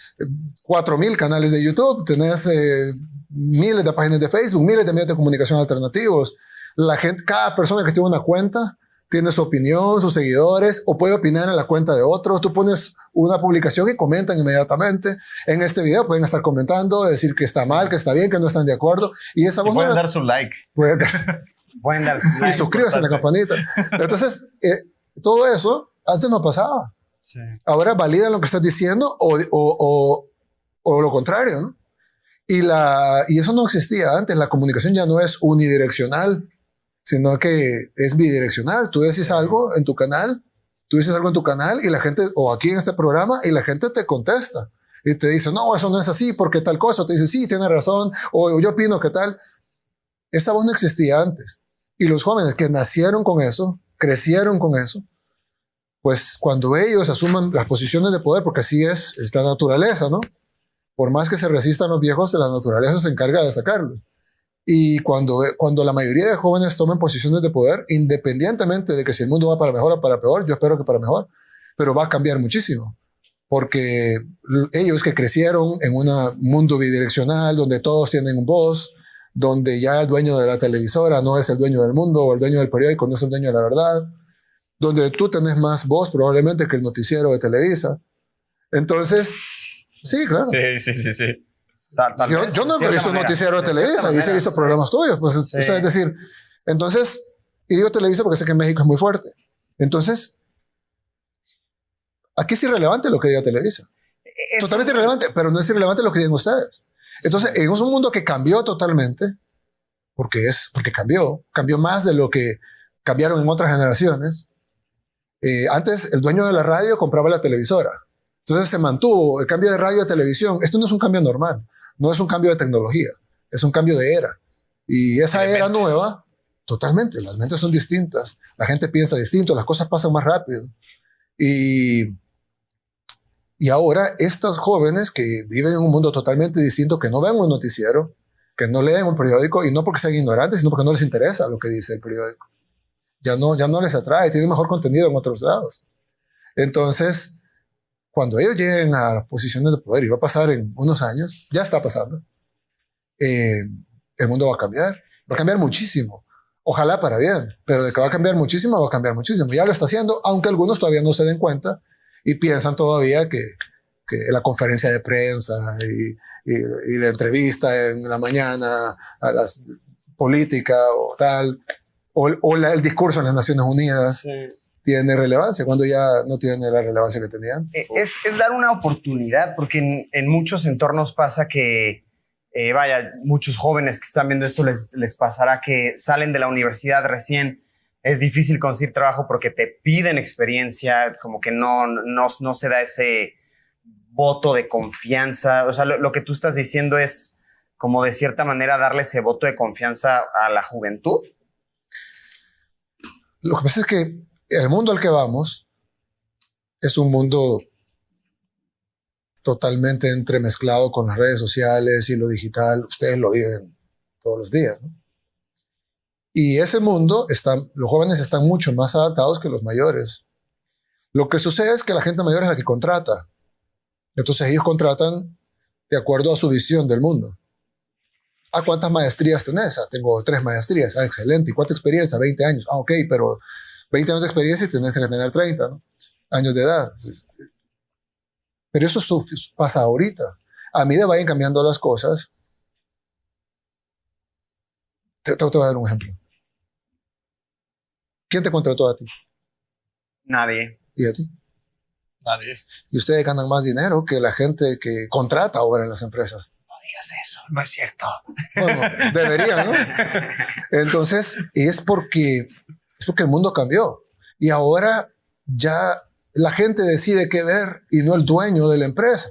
[SPEAKER 3] 4,000 canales de YouTube, tenés miles de páginas de Facebook, miles de medios de comunicación alternativos. La gente, cada persona que tiene una cuenta tiene su opinión, sus seguidores, o puede opinar en la cuenta de otros. Tú pones una publicación y comentan inmediatamente. En este video pueden estar comentando, decir que está mal, que está bien, que no están de acuerdo. Y esa voz
[SPEAKER 4] pueden dar su like.
[SPEAKER 3] Pueden dar su like. Y suscríbanse a la campanita. Entonces, todo eso antes no pasaba. Sí. Ahora validan lo que estás diciendo o lo contrario, ¿no? Y eso no existía antes. La comunicación ya no es unidireccional, sino que es bidireccional. Tú dices algo en tu canal, y la gente, o aquí en este programa, y la gente te contesta y te dice, no, eso no es así, porque tal cosa. Te dice, sí, tienes razón, o yo opino que tal. Esa voz no existía antes. Y los jóvenes que nacieron con eso, crecieron con eso, pues cuando ellos asuman las posiciones de poder, porque así es la naturaleza, ¿no? Por más que se resistan los viejos, la naturaleza se encarga de sacarlos. Y cuando la mayoría de jóvenes tomen posiciones de poder, independientemente de que si el mundo va para mejor o para peor, yo espero que para mejor, pero va a cambiar muchísimo. Porque ellos que crecieron en un mundo bidireccional, donde todos tienen un voz, donde ya el dueño de la televisora no es el dueño del mundo, o el dueño del periódico no es el dueño de la verdad, donde tú tenés más voz probablemente que el noticiero de Televisa. Entonces, sí, claro.
[SPEAKER 4] Sí.
[SPEAKER 3] Yo no he visto un noticiero de Televisa y sí he visto programas tuyos. Pues,
[SPEAKER 2] Sí.
[SPEAKER 3] o sea, es decir, entonces, y digo Televisa porque sé que en México es muy fuerte. Entonces, aquí es irrelevante lo que diga Televisa. Totalmente irrelevante, pero no es irrelevante lo que digan ustedes. Entonces, en un mundo que cambió totalmente, porque cambió más de lo que cambiaron en otras generaciones. Antes, el dueño de la radio compraba la televisora. Entonces se mantuvo el cambio de radio a televisión. Esto no es un cambio normal, no es un cambio de tecnología, es un cambio de era. Y esa era nueva, totalmente, las mentes son distintas, la gente piensa distinto, las cosas pasan más rápido. Y ahora estos jóvenes que viven en un mundo totalmente distinto, que no ven un noticiero, que no leen un periódico, y no porque sean ignorantes, sino porque no les interesa lo que dice el periódico. Ya no les atrae, tienen mejor contenido en otros lados. Entonces, cuando ellos lleguen a posiciones de poder, y va a pasar en unos años, ya está pasando, el mundo va a cambiar muchísimo. Ojalá para bien, pero de que va a cambiar muchísimo, va a cambiar muchísimo. Ya lo está haciendo, aunque algunos todavía no se den cuenta y piensan todavía que la conferencia de prensa y la entrevista en la mañana a las política o tal, o el discurso en las Naciones Unidas tiene relevancia, cuando ya no tiene la relevancia que tenía antes.
[SPEAKER 2] Es dar una oportunidad, porque en muchos entornos pasa que, muchos jóvenes que están viendo esto les pasará que salen de la universidad recién. Es difícil conseguir trabajo porque te piden experiencia, como que no se da ese voto de confianza. O sea, lo que tú estás diciendo es como de cierta manera darle ese voto de confianza a la juventud.
[SPEAKER 3] Lo que pasa es que el mundo al que vamos es un mundo totalmente entremezclado con las redes sociales y lo digital. Ustedes lo viven todos los días, ¿no? Y ese mundo, los jóvenes están mucho más adaptados que los mayores. Lo que sucede es que la gente mayor es la que contrata. Entonces ellos contratan de acuerdo a su visión del mundo. ¿Cuántas maestrías tenés? Tengo 3 maestrías. Excelente. ¿Y cuánta experiencia? 20 años. Ok, pero 20 años de experiencia y tenés que tener 30, ¿no? Años de edad. Pero eso pasa ahorita. A medida vayan cambiando las cosas. Te voy a dar un ejemplo. ¿Quién te contrató a ti?
[SPEAKER 2] Nadie.
[SPEAKER 3] ¿Y a ti?
[SPEAKER 4] Nadie.
[SPEAKER 3] Y ustedes ganan más dinero que la gente que contrata ahora en las empresas.
[SPEAKER 4] No digas eso, no es cierto.
[SPEAKER 3] Bueno, deberían, ¿no? Entonces, es porque el mundo cambió. Y ahora ya la gente decide qué ver y no el dueño de la empresa.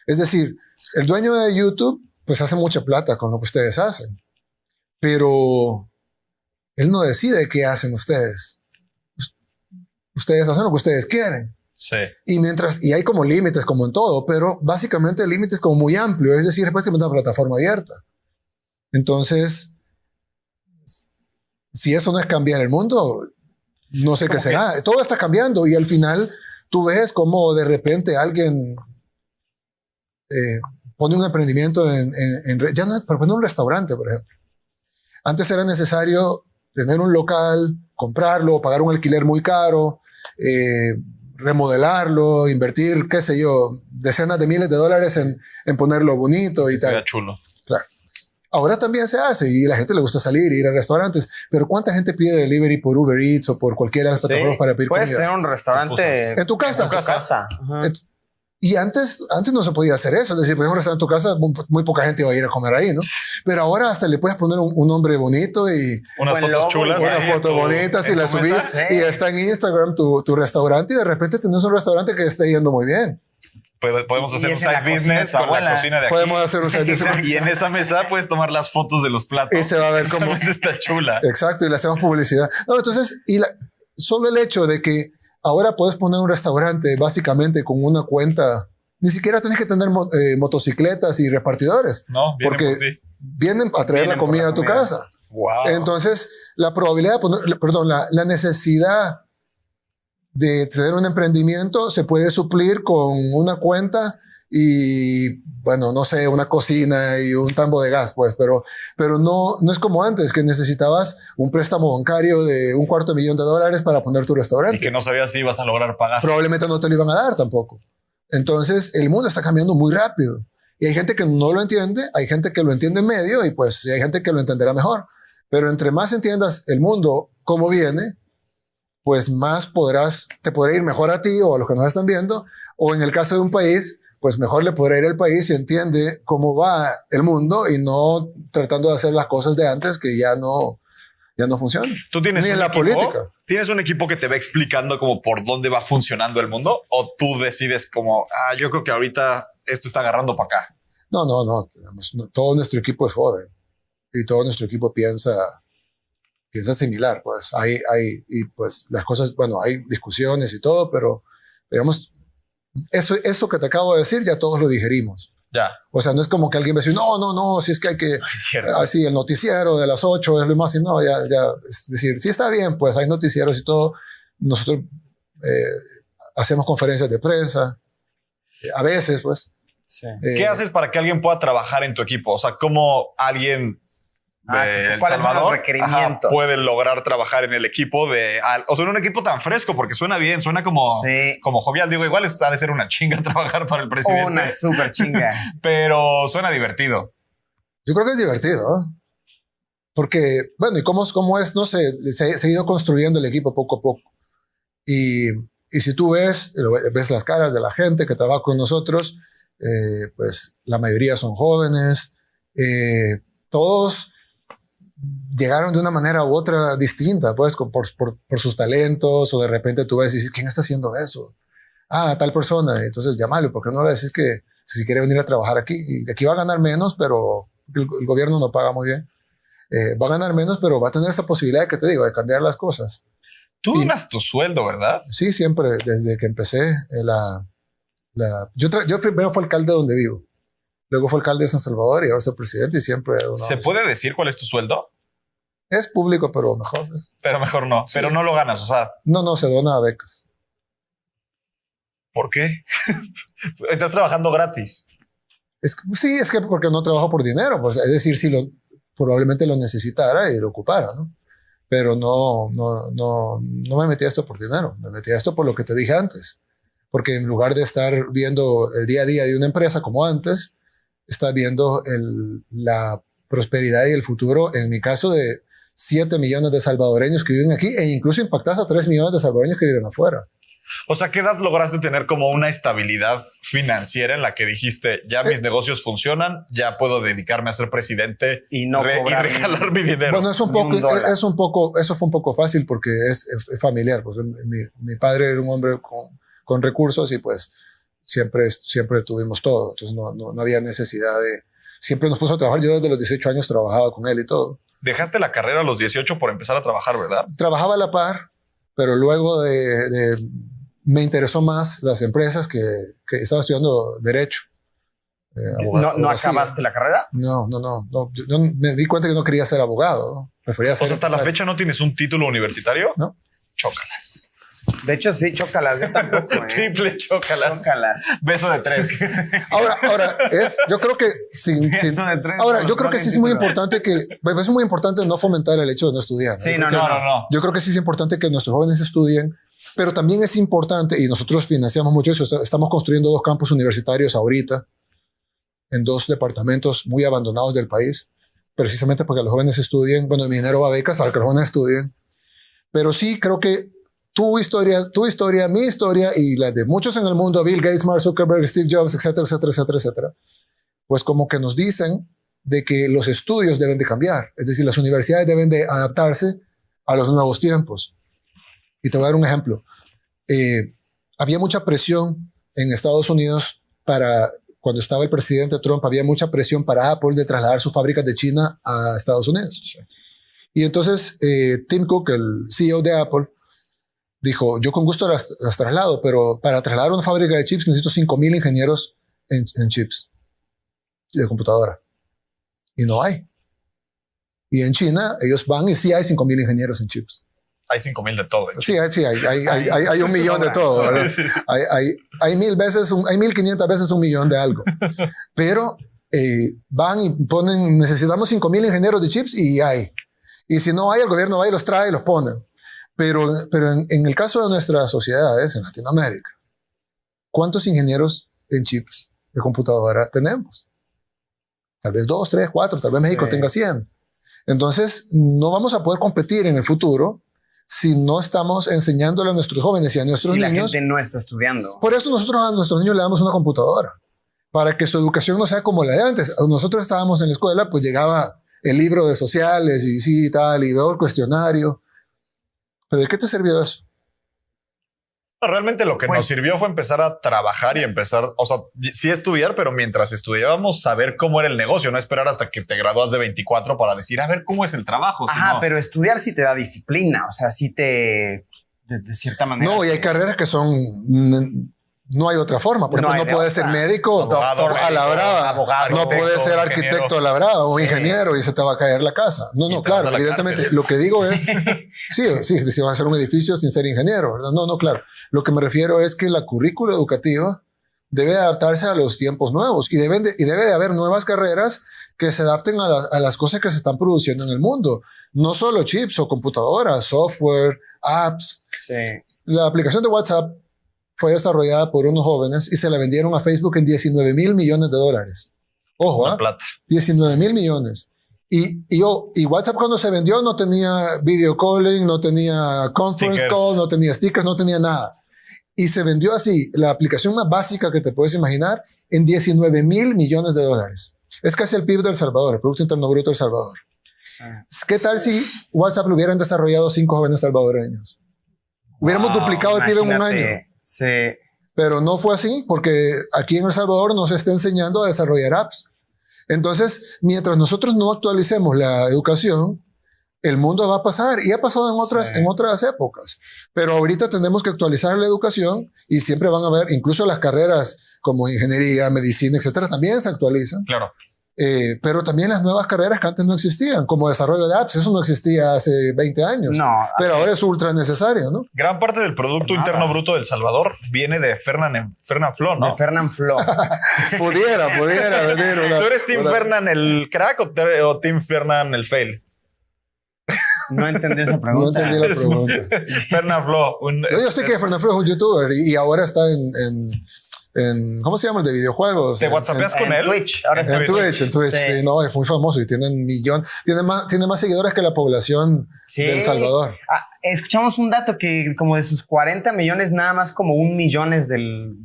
[SPEAKER 3] Es decir, el dueño de YouTube pues hace mucha plata con lo que ustedes hacen. Pero él no decide qué hacen ustedes. Ustedes hacen lo que ustedes quieren.
[SPEAKER 4] Sí.
[SPEAKER 3] Y hay como límites, como en todo, pero básicamente el límite es como muy amplio. Es decir, es básicamente una plataforma abierta. Entonces, si eso no es cambiar el mundo, no sé qué será. Todo está cambiando y al final tú ves como de repente alguien pone un emprendimiento ya no es, por ejemplo, un restaurante, por ejemplo. Antes era necesario tener un local, comprarlo, pagar un alquiler muy caro, remodelarlo, invertir, qué sé yo, decenas de miles de dólares en ponerlo bonito y tal.
[SPEAKER 4] Sería chulo.
[SPEAKER 3] Claro. Ahora también se hace y a la gente le gusta salir, ir a restaurantes, pero ¿cuánta gente pide delivery por Uber Eats o por cualquiera de las plataformas para pedir comida?
[SPEAKER 2] Puedes tener un restaurante
[SPEAKER 3] en tu casa.
[SPEAKER 2] En tu casa.
[SPEAKER 3] Y antes no se podía hacer eso. Es decir, poner un restaurante en tu casa, muy poca gente iba a ir a comer ahí, ¿no? Pero ahora hasta le puedes poner un nombre bonito y
[SPEAKER 4] unas fotos chulas.
[SPEAKER 3] Unas fotos bonitas y las subís y está en Instagram tu restaurante y de repente tenés un restaurante que esté yendo muy bien.
[SPEAKER 4] Podemos hacer un side business con la cocina de aquí.
[SPEAKER 3] Podemos hacer un side business.
[SPEAKER 4] Y en esa mesa puedes tomar las fotos de los platos.
[SPEAKER 3] Y se va a ver cómo
[SPEAKER 4] está chula.
[SPEAKER 3] Exacto, y le hacemos publicidad. No, entonces, solo el hecho de que ahora puedes poner un restaurante básicamente con una cuenta, ni siquiera tienes que tener motocicletas y repartidores.
[SPEAKER 4] No,
[SPEAKER 3] porque vienen a traer la comida a tu casa.
[SPEAKER 4] Wow.
[SPEAKER 3] Entonces, la probabilidad, la necesidad de tener un emprendimiento se puede suplir con una cuenta y, bueno, no sé, una cocina y un tambo de gas, pues, pero no es como antes, que necesitabas un préstamo bancario de $250,000 para poner tu restaurante.
[SPEAKER 4] Y que no sabías si ibas a lograr pagar.
[SPEAKER 3] Probablemente no te lo iban a dar tampoco. Entonces, el mundo está cambiando muy rápido. Y hay gente que no lo entiende, hay gente que lo entiende medio y pues hay gente que lo entenderá mejor. Pero entre más entiendas el mundo cómo viene, pues más te podrá ir mejor a ti o a los que nos están viendo, o en el caso de un país, pues mejor le podrá ir al país si entiende cómo va el mundo y no tratando de hacer las cosas de antes que ya no funcionan.
[SPEAKER 4] ¿Tú tienes
[SPEAKER 3] ni en la política?
[SPEAKER 4] ¿Tienes un equipo que te va explicando como por dónde va funcionando el mundo? ¿O tú decides como, yo creo que ahorita esto está agarrando para acá?
[SPEAKER 3] No. Todo nuestro equipo es joven y todo nuestro equipo piensa similar. Pues y pues las cosas, bueno, hay discusiones y todo, pero digamos, eso que te acabo de decir ya todos lo digerimos.
[SPEAKER 4] Ya.
[SPEAKER 3] O sea, no es como que alguien va a decir, no, si es que hay que, así el noticiero de las 8 es lo más, no, ya, es decir, sí está bien, pues hay noticieros y todo. Nosotros hacemos conferencias de prensa, a veces, pues.
[SPEAKER 2] Sí.
[SPEAKER 4] ¿Qué haces para que alguien pueda trabajar en tu equipo? O sea, ¿cómo alguien de El Salvador puede lograr trabajar en el equipo o sea, en un equipo tan fresco? Porque suena bien, suena como jovial. Digo, igual ha de ser una chinga trabajar para el presidente.
[SPEAKER 2] Una súper chinga.
[SPEAKER 4] Pero suena divertido.
[SPEAKER 3] Yo creo que es divertido, ¿no? Porque, bueno, ¿y cómo es? No sé, se ha ido construyendo el equipo poco a poco. Y si tú ves las caras de la gente que trabaja con nosotros, pues la mayoría son jóvenes. Todos llegaron de una manera u otra distinta, pues por sus talentos, o de repente tú ves y dices, ¿quién está haciendo eso? Tal persona. Entonces llámalo, ¿por qué no le decís que si quiere venir a trabajar aquí? Y aquí va a ganar menos, pero el gobierno no paga muy bien. Va a ganar menos, pero va a tener esa posibilidad que te digo, de cambiar las cosas.
[SPEAKER 4] Tú donas tu sueldo, ¿verdad?
[SPEAKER 3] Sí, siempre, desde que empecé. Yo primero fui alcalde de donde vivo. Luego fue alcalde de San Salvador y ahora soy presidente y siempre...
[SPEAKER 4] ¿Se puede decir cuál es tu sueldo?
[SPEAKER 3] Es público, pero mejor.
[SPEAKER 4] Pero mejor no. Sí. Pero no lo ganas, o sea...
[SPEAKER 3] No, se dona a becas.
[SPEAKER 4] ¿Por qué? Estás trabajando gratis.
[SPEAKER 3] Sí, es que porque no trabajo por dinero. Pues, es decir, si probablemente lo necesitara y lo ocupara, ¿no? Pero no me metí a esto por dinero. Me metí a esto por lo que te dije antes. Porque en lugar de estar viendo el día a día de una empresa como antes, estás viendo la prosperidad y el futuro, en mi caso, de 7 millones de salvadoreños que viven aquí e incluso impactas a 3 millones de salvadoreños que viven afuera.
[SPEAKER 4] O sea, ¿qué edad lograste tener como una estabilidad financiera en la que dijiste, ya mis negocios funcionan, ya puedo dedicarme a ser presidente y regalar mi dinero?
[SPEAKER 3] Bueno, eso fue un poco fácil porque es familiar. Pues mi padre era un hombre con recursos y pues siempre tuvimos todo. Entonces no había necesidad de... Siempre nos puso a trabajar. Yo desde los 18 años trabajaba con él y todo.
[SPEAKER 4] Dejaste la carrera a los 18 por empezar a trabajar, ¿verdad?
[SPEAKER 3] Trabajaba a la par, pero luego me interesó más las empresas que estaba estudiando Derecho.
[SPEAKER 2] ¿No acabaste la carrera?
[SPEAKER 3] No. Yo me di cuenta que no quería ser abogado, ¿no? Prefería ser...
[SPEAKER 4] O sea, ¿hasta la fecha no tienes un título universitario?
[SPEAKER 3] No.
[SPEAKER 4] Chócalas.
[SPEAKER 2] De hecho, sí, chócalas. Yo tampoco.
[SPEAKER 4] Triple chócalas. Beso de 3.
[SPEAKER 3] Ahora yo creo que yo creo que sí es muy importante es muy importante no fomentar el hecho de no estudiar.
[SPEAKER 2] Sí, no.
[SPEAKER 3] Yo creo que sí es importante que nuestros jóvenes estudien, pero también es importante, y nosotros financiamos mucho eso, estamos construyendo 2 campus universitarios ahorita en 2 departamentos muy abandonados del país, precisamente para que los jóvenes estudien. Bueno, mi dinero va a becas para que los jóvenes estudien. Pero sí creo que tu historia, mi historia y la de muchos en el mundo, Bill Gates, Mark Zuckerberg, Steve Jobs, etcétera, pues como que nos dicen de que los estudios deben de cambiar. Es decir, las universidades deben de adaptarse a los nuevos tiempos. Y te voy a dar un ejemplo. Había mucha presión en Estados Unidos cuando estaba el presidente Trump, había mucha presión para Apple de trasladar sus fábricas de China a Estados Unidos. Y entonces Tim Cook, el CEO de Apple, dijo, yo con gusto las traslado, pero para trasladar una fábrica de chips necesito 5,000 ingenieros en chips de computadora. Y no hay. Y en China ellos van y sí hay 5,000 ingenieros en chips.
[SPEAKER 4] Hay 5,000 de todo.
[SPEAKER 3] Sí, hay 1 millón de todo. ¿Verdad? Sí. hay 1500 veces 1 millón de algo. Pero van y ponen, necesitamos 5000 ingenieros de chips y hay. Y si no hay, el gobierno va y los trae y los pone. Pero en el caso de nuestras sociedades, en Latinoamérica, ¿cuántos ingenieros en chips de computadora tenemos? Tal vez 2, 3, 4, tal vez México tenga 100. Entonces, no vamos a poder competir en el futuro si no estamos enseñándole a nuestros jóvenes y a nuestros niños.
[SPEAKER 2] La gente no está estudiando.
[SPEAKER 3] Por eso nosotros a nuestros niños le damos una computadora, para que su educación no sea como la de antes. Nosotros estábamos en la escuela, pues llegaba el libro de sociales y sí, tal, y luego el cuestionario. ¿Pero de qué te sirvió eso?
[SPEAKER 4] Realmente lo que nos sirvió fue empezar a trabajar y empezar, o sea, sí estudiar, pero mientras estudiábamos saber cómo era el negocio, no esperar hasta que te gradúas de 24 para decir, a ver cómo es el trabajo.
[SPEAKER 2] Ajá, pero estudiar sí te da disciplina, o sea, sí te, de cierta manera.
[SPEAKER 3] No, y hay carreras que son... No hay otra forma. Por ejemplo, no puedes ser médico, doctor a la brava. Abogado, no puedes ser arquitecto a la brava o ingeniero y se te va a caer la casa. No, claro, evidentemente. Lo que digo es, sí, va a ser un edificio sin ser ingeniero, ¿verdad? No, claro. Lo que me refiero es que la currícula educativa debe adaptarse a los tiempos nuevos y debe de haber nuevas carreras que se adapten a las cosas que se están produciendo en el mundo. No solo chips o computadoras, software, apps.
[SPEAKER 2] Sí.
[SPEAKER 3] La aplicación de WhatsApp fue desarrollada por unos jóvenes y se la vendieron a Facebook en $19,000 millones. Ojo,
[SPEAKER 4] plata.
[SPEAKER 3] 19,000 millones. Y WhatsApp cuando se vendió no tenía video calling, no tenía conference call, no tenía stickers, no tenía nada. Y se vendió así, la aplicación más básica que te puedes imaginar, en $19,000 millones. Es casi el PIB de El Salvador, el Producto Interno Bruto de El Salvador. Sí. ¿Qué tal si WhatsApp lo hubieran desarrollado 5 jóvenes salvadoreños? Hubiéramos duplicado el PIB en un año.
[SPEAKER 2] Sí.
[SPEAKER 3] Pero no fue así porque aquí en El Salvador nos está enseñando a desarrollar apps. Entonces, mientras nosotros no actualicemos la educación, el mundo va a pasar y ha pasado en otras épocas. Pero ahorita tenemos que actualizar la educación y siempre van a haber, incluso las carreras como ingeniería, medicina, etcétera, también se actualizan.
[SPEAKER 4] Claro.
[SPEAKER 3] Pero también las nuevas carreras que antes no existían, como desarrollo de apps, eso no existía hace 20 años. No, pero ahora es ultra necesario, ¿no?
[SPEAKER 4] Gran parte del Producto Interno Bruto de El Salvador viene de Fernand Flo, ¿no?
[SPEAKER 2] De Fernand Flo.
[SPEAKER 3] pudiera venir una...
[SPEAKER 4] ¿Tú eres Team Fernand el crack o Team Fernand el fail?
[SPEAKER 2] No entendí esa pregunta.
[SPEAKER 3] No entendí la pregunta.
[SPEAKER 4] Fernand Flo.
[SPEAKER 3] Yo sé que Fernand Flo es un youtuber y ahora está en ¿cómo se llama el de videojuegos?
[SPEAKER 4] ¿Te whatsappeas con él?
[SPEAKER 2] Twitch.
[SPEAKER 3] Ahora en Twitch. Sí, no, es muy famoso y tiene tiene más seguidores que la población de El Salvador.
[SPEAKER 2] Escuchamos un dato que como de sus 40 millones, nada más como 1 millón es del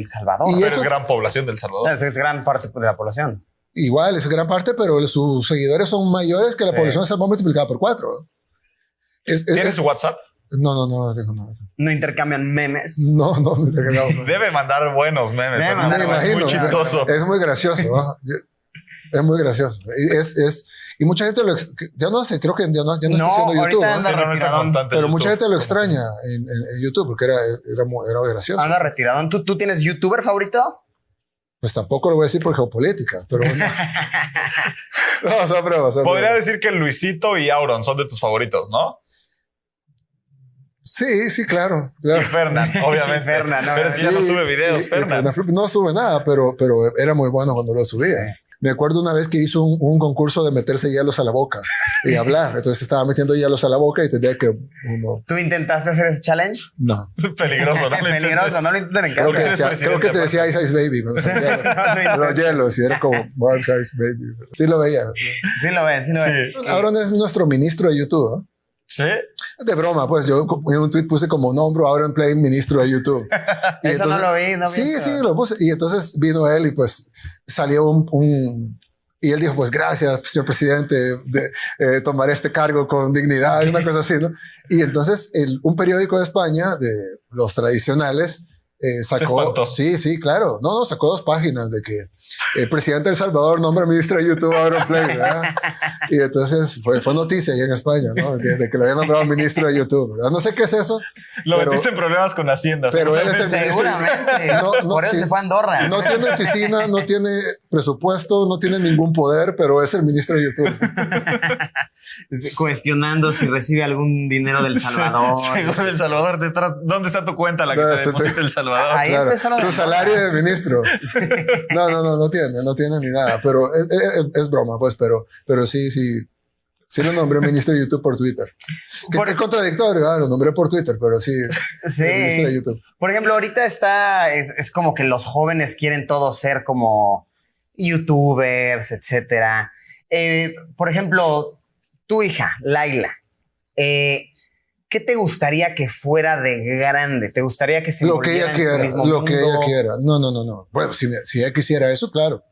[SPEAKER 2] Salvador.
[SPEAKER 4] Pero es gran población del Salvador.
[SPEAKER 2] Es gran parte de la población.
[SPEAKER 3] Igual, es gran parte, pero sus seguidores son mayores que la población de El Salvador multiplicada por 4.
[SPEAKER 4] ¿Tienes su WhatsApp?
[SPEAKER 3] No.
[SPEAKER 2] No intercambian memes.
[SPEAKER 3] No intercambiamos.
[SPEAKER 4] Debe mandar buenos memes.
[SPEAKER 3] Me imagino.
[SPEAKER 4] Muy chistoso.
[SPEAKER 3] Es muy gracioso, ¿no? Es muy gracioso. Y mucha gente ya no sé, creo que ya no está haciendo YouTube.
[SPEAKER 4] No está constante.
[SPEAKER 3] Pero mucha gente lo extraña en YouTube porque era muy gracioso.
[SPEAKER 2] Anda retirado. ¿Tú tienes YouTuber favorito?
[SPEAKER 3] Pues tampoco lo voy a decir por geopolítica, pero bueno.
[SPEAKER 4] Podría decir que Luisito y Auron son de tus favoritos, ¿no?
[SPEAKER 3] Sí, claro.
[SPEAKER 4] Y Fernand, obviamente. Pero si ya no sube videos, Fernand.
[SPEAKER 3] No sube nada, pero era muy bueno cuando lo subía. Sí. Me acuerdo una vez que hizo un concurso de meterse hielos a la boca y hablar. Entonces estaba metiendo hielos a la boca y tenía que...
[SPEAKER 2] ¿Tú intentaste hacer ese challenge?
[SPEAKER 3] No.
[SPEAKER 4] Peligroso, ¿no?
[SPEAKER 2] Peligroso, no lo intenten en casa.
[SPEAKER 3] Creo que te decía Ice Ice Baby. Los hielos y era como Ice Ice Baby. Sí lo veía.
[SPEAKER 2] Sí lo ven.
[SPEAKER 3] Ahora es nuestro ministro de YouTube, ¿no?
[SPEAKER 4] Sí.
[SPEAKER 3] De broma, pues yo en un tweet puse como nombro ahora en Play ministro de YouTube.
[SPEAKER 2] Y eso entonces, no lo vi.
[SPEAKER 3] Sí, lo puse. Y entonces vino él y pues salió y él dijo, pues gracias, señor presidente, de tomar este cargo con dignidad y una cosa así, ¿no? Y entonces un periódico de España, de los tradicionales, sacó... Sí, claro. No, sacó 2 páginas de que el presidente de El Salvador nombra ministro de YouTube a Auronplay, ¿verdad? Y entonces fue noticia ahí en España, ¿no? De que lo había nombrado ministro de YouTube, ¿verdad? No sé qué es eso.
[SPEAKER 4] Lo metiste en problemas con Hacienda.
[SPEAKER 3] Pero él es el ministro.
[SPEAKER 2] Seguramente. Por eso se fue a Andorra.
[SPEAKER 3] No tiene oficina, no tiene presupuesto, no tiene ningún poder, pero es el ministro de YouTube.
[SPEAKER 2] Cuestionando si recibe algún dinero del Salvador.
[SPEAKER 4] Seguro El Salvador. ¿Dónde está tu cuenta la que te deposita El Salvador? Salvador.
[SPEAKER 2] Ahí
[SPEAKER 3] Claro,
[SPEAKER 2] empezaron
[SPEAKER 3] tu
[SPEAKER 2] de
[SPEAKER 3] salario
[SPEAKER 2] moda.
[SPEAKER 3] de ministro. No tiene ni nada, pero es broma, pues, pero sí lo nombré ministro de YouTube por Twitter. Que es contradictorio, lo nombré por Twitter, pero sí,
[SPEAKER 2] Sí.
[SPEAKER 3] ministro de YouTube.
[SPEAKER 2] Por ejemplo, ahorita es como que los jóvenes quieren todos ser como youtubers, etcétera. Por ejemplo, tu hija, Laila, ¿qué te gustaría que fuera de grande? ¿Te gustaría que se
[SPEAKER 3] Lo que
[SPEAKER 2] envolviera
[SPEAKER 3] ella
[SPEAKER 2] en tu
[SPEAKER 3] quiera,
[SPEAKER 2] mismo
[SPEAKER 3] lo que ella
[SPEAKER 2] mundo?
[SPEAKER 3] quiera. No. Bueno, si ella quisiera eso, claro.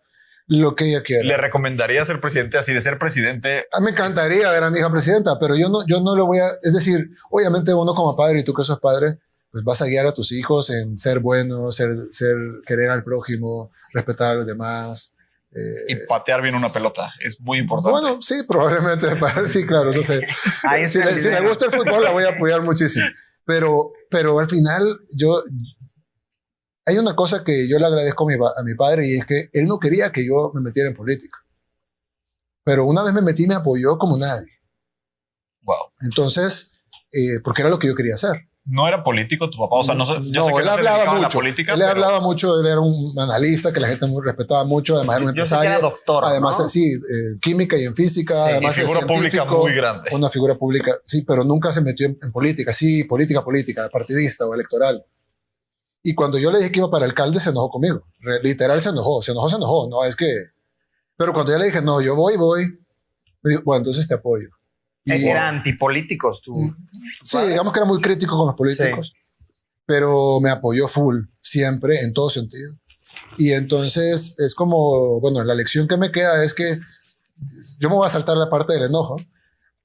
[SPEAKER 3] Lo que ella quiera.
[SPEAKER 4] ¿Le recomendaría ser presidente así de ser presidente?
[SPEAKER 3] Me encantaría ver a mi hija presidenta, pero yo no le voy a... Es decir, obviamente uno como padre y tú que sos padre, pues vas a guiar a tus hijos en ser bueno, querer al prójimo, respetar a los demás.
[SPEAKER 4] Y patear bien una pelota. Es muy importante.
[SPEAKER 3] Bueno, sí, probablemente. Sí, claro. No sé.
[SPEAKER 2] Ahí está el
[SPEAKER 3] Si le
[SPEAKER 2] dinero.
[SPEAKER 3] gusta el fútbol, la voy a apoyar muchísimo. Pero al final, hay una cosa que yo le agradezco a mi padre y es que él no quería que yo me metiera en política. Pero una vez me metí, me apoyó como nadie.
[SPEAKER 4] Wow.
[SPEAKER 3] Entonces, porque era lo que yo quería hacer.
[SPEAKER 4] ¿No era político tu papá? O sea, yo sé que
[SPEAKER 3] él
[SPEAKER 4] no se
[SPEAKER 3] hablaba
[SPEAKER 4] dedicaba a la
[SPEAKER 3] mucho.
[SPEAKER 4] política.
[SPEAKER 3] Él hablaba mucho, él era un analista que la gente respetaba mucho, además era un
[SPEAKER 2] Yo sé que
[SPEAKER 3] empresario.
[SPEAKER 2] era doctor,
[SPEAKER 3] Además,
[SPEAKER 2] ¿no?
[SPEAKER 3] sí, química y en física.
[SPEAKER 2] Sí,
[SPEAKER 3] además
[SPEAKER 4] y
[SPEAKER 3] es
[SPEAKER 4] figura pública
[SPEAKER 3] científico,
[SPEAKER 4] muy grande.
[SPEAKER 3] Una figura pública, sí, pero nunca se metió en política. Sí, política, partidista o electoral. Y cuando yo le dije que iba para alcalde, se enojó conmigo. Literal se enojó. No, es que... Pero cuando yo le dije, no, yo voy, me dijo, bueno, entonces te apoyo. Y,
[SPEAKER 2] Eran antipolíticos tú.
[SPEAKER 3] sí, digamos que era muy crítico con los políticos, pero me apoyó full, siempre, en todo sentido. Y entonces es como, bueno, la lección que me queda es que yo me voy a saltar la parte del enojo,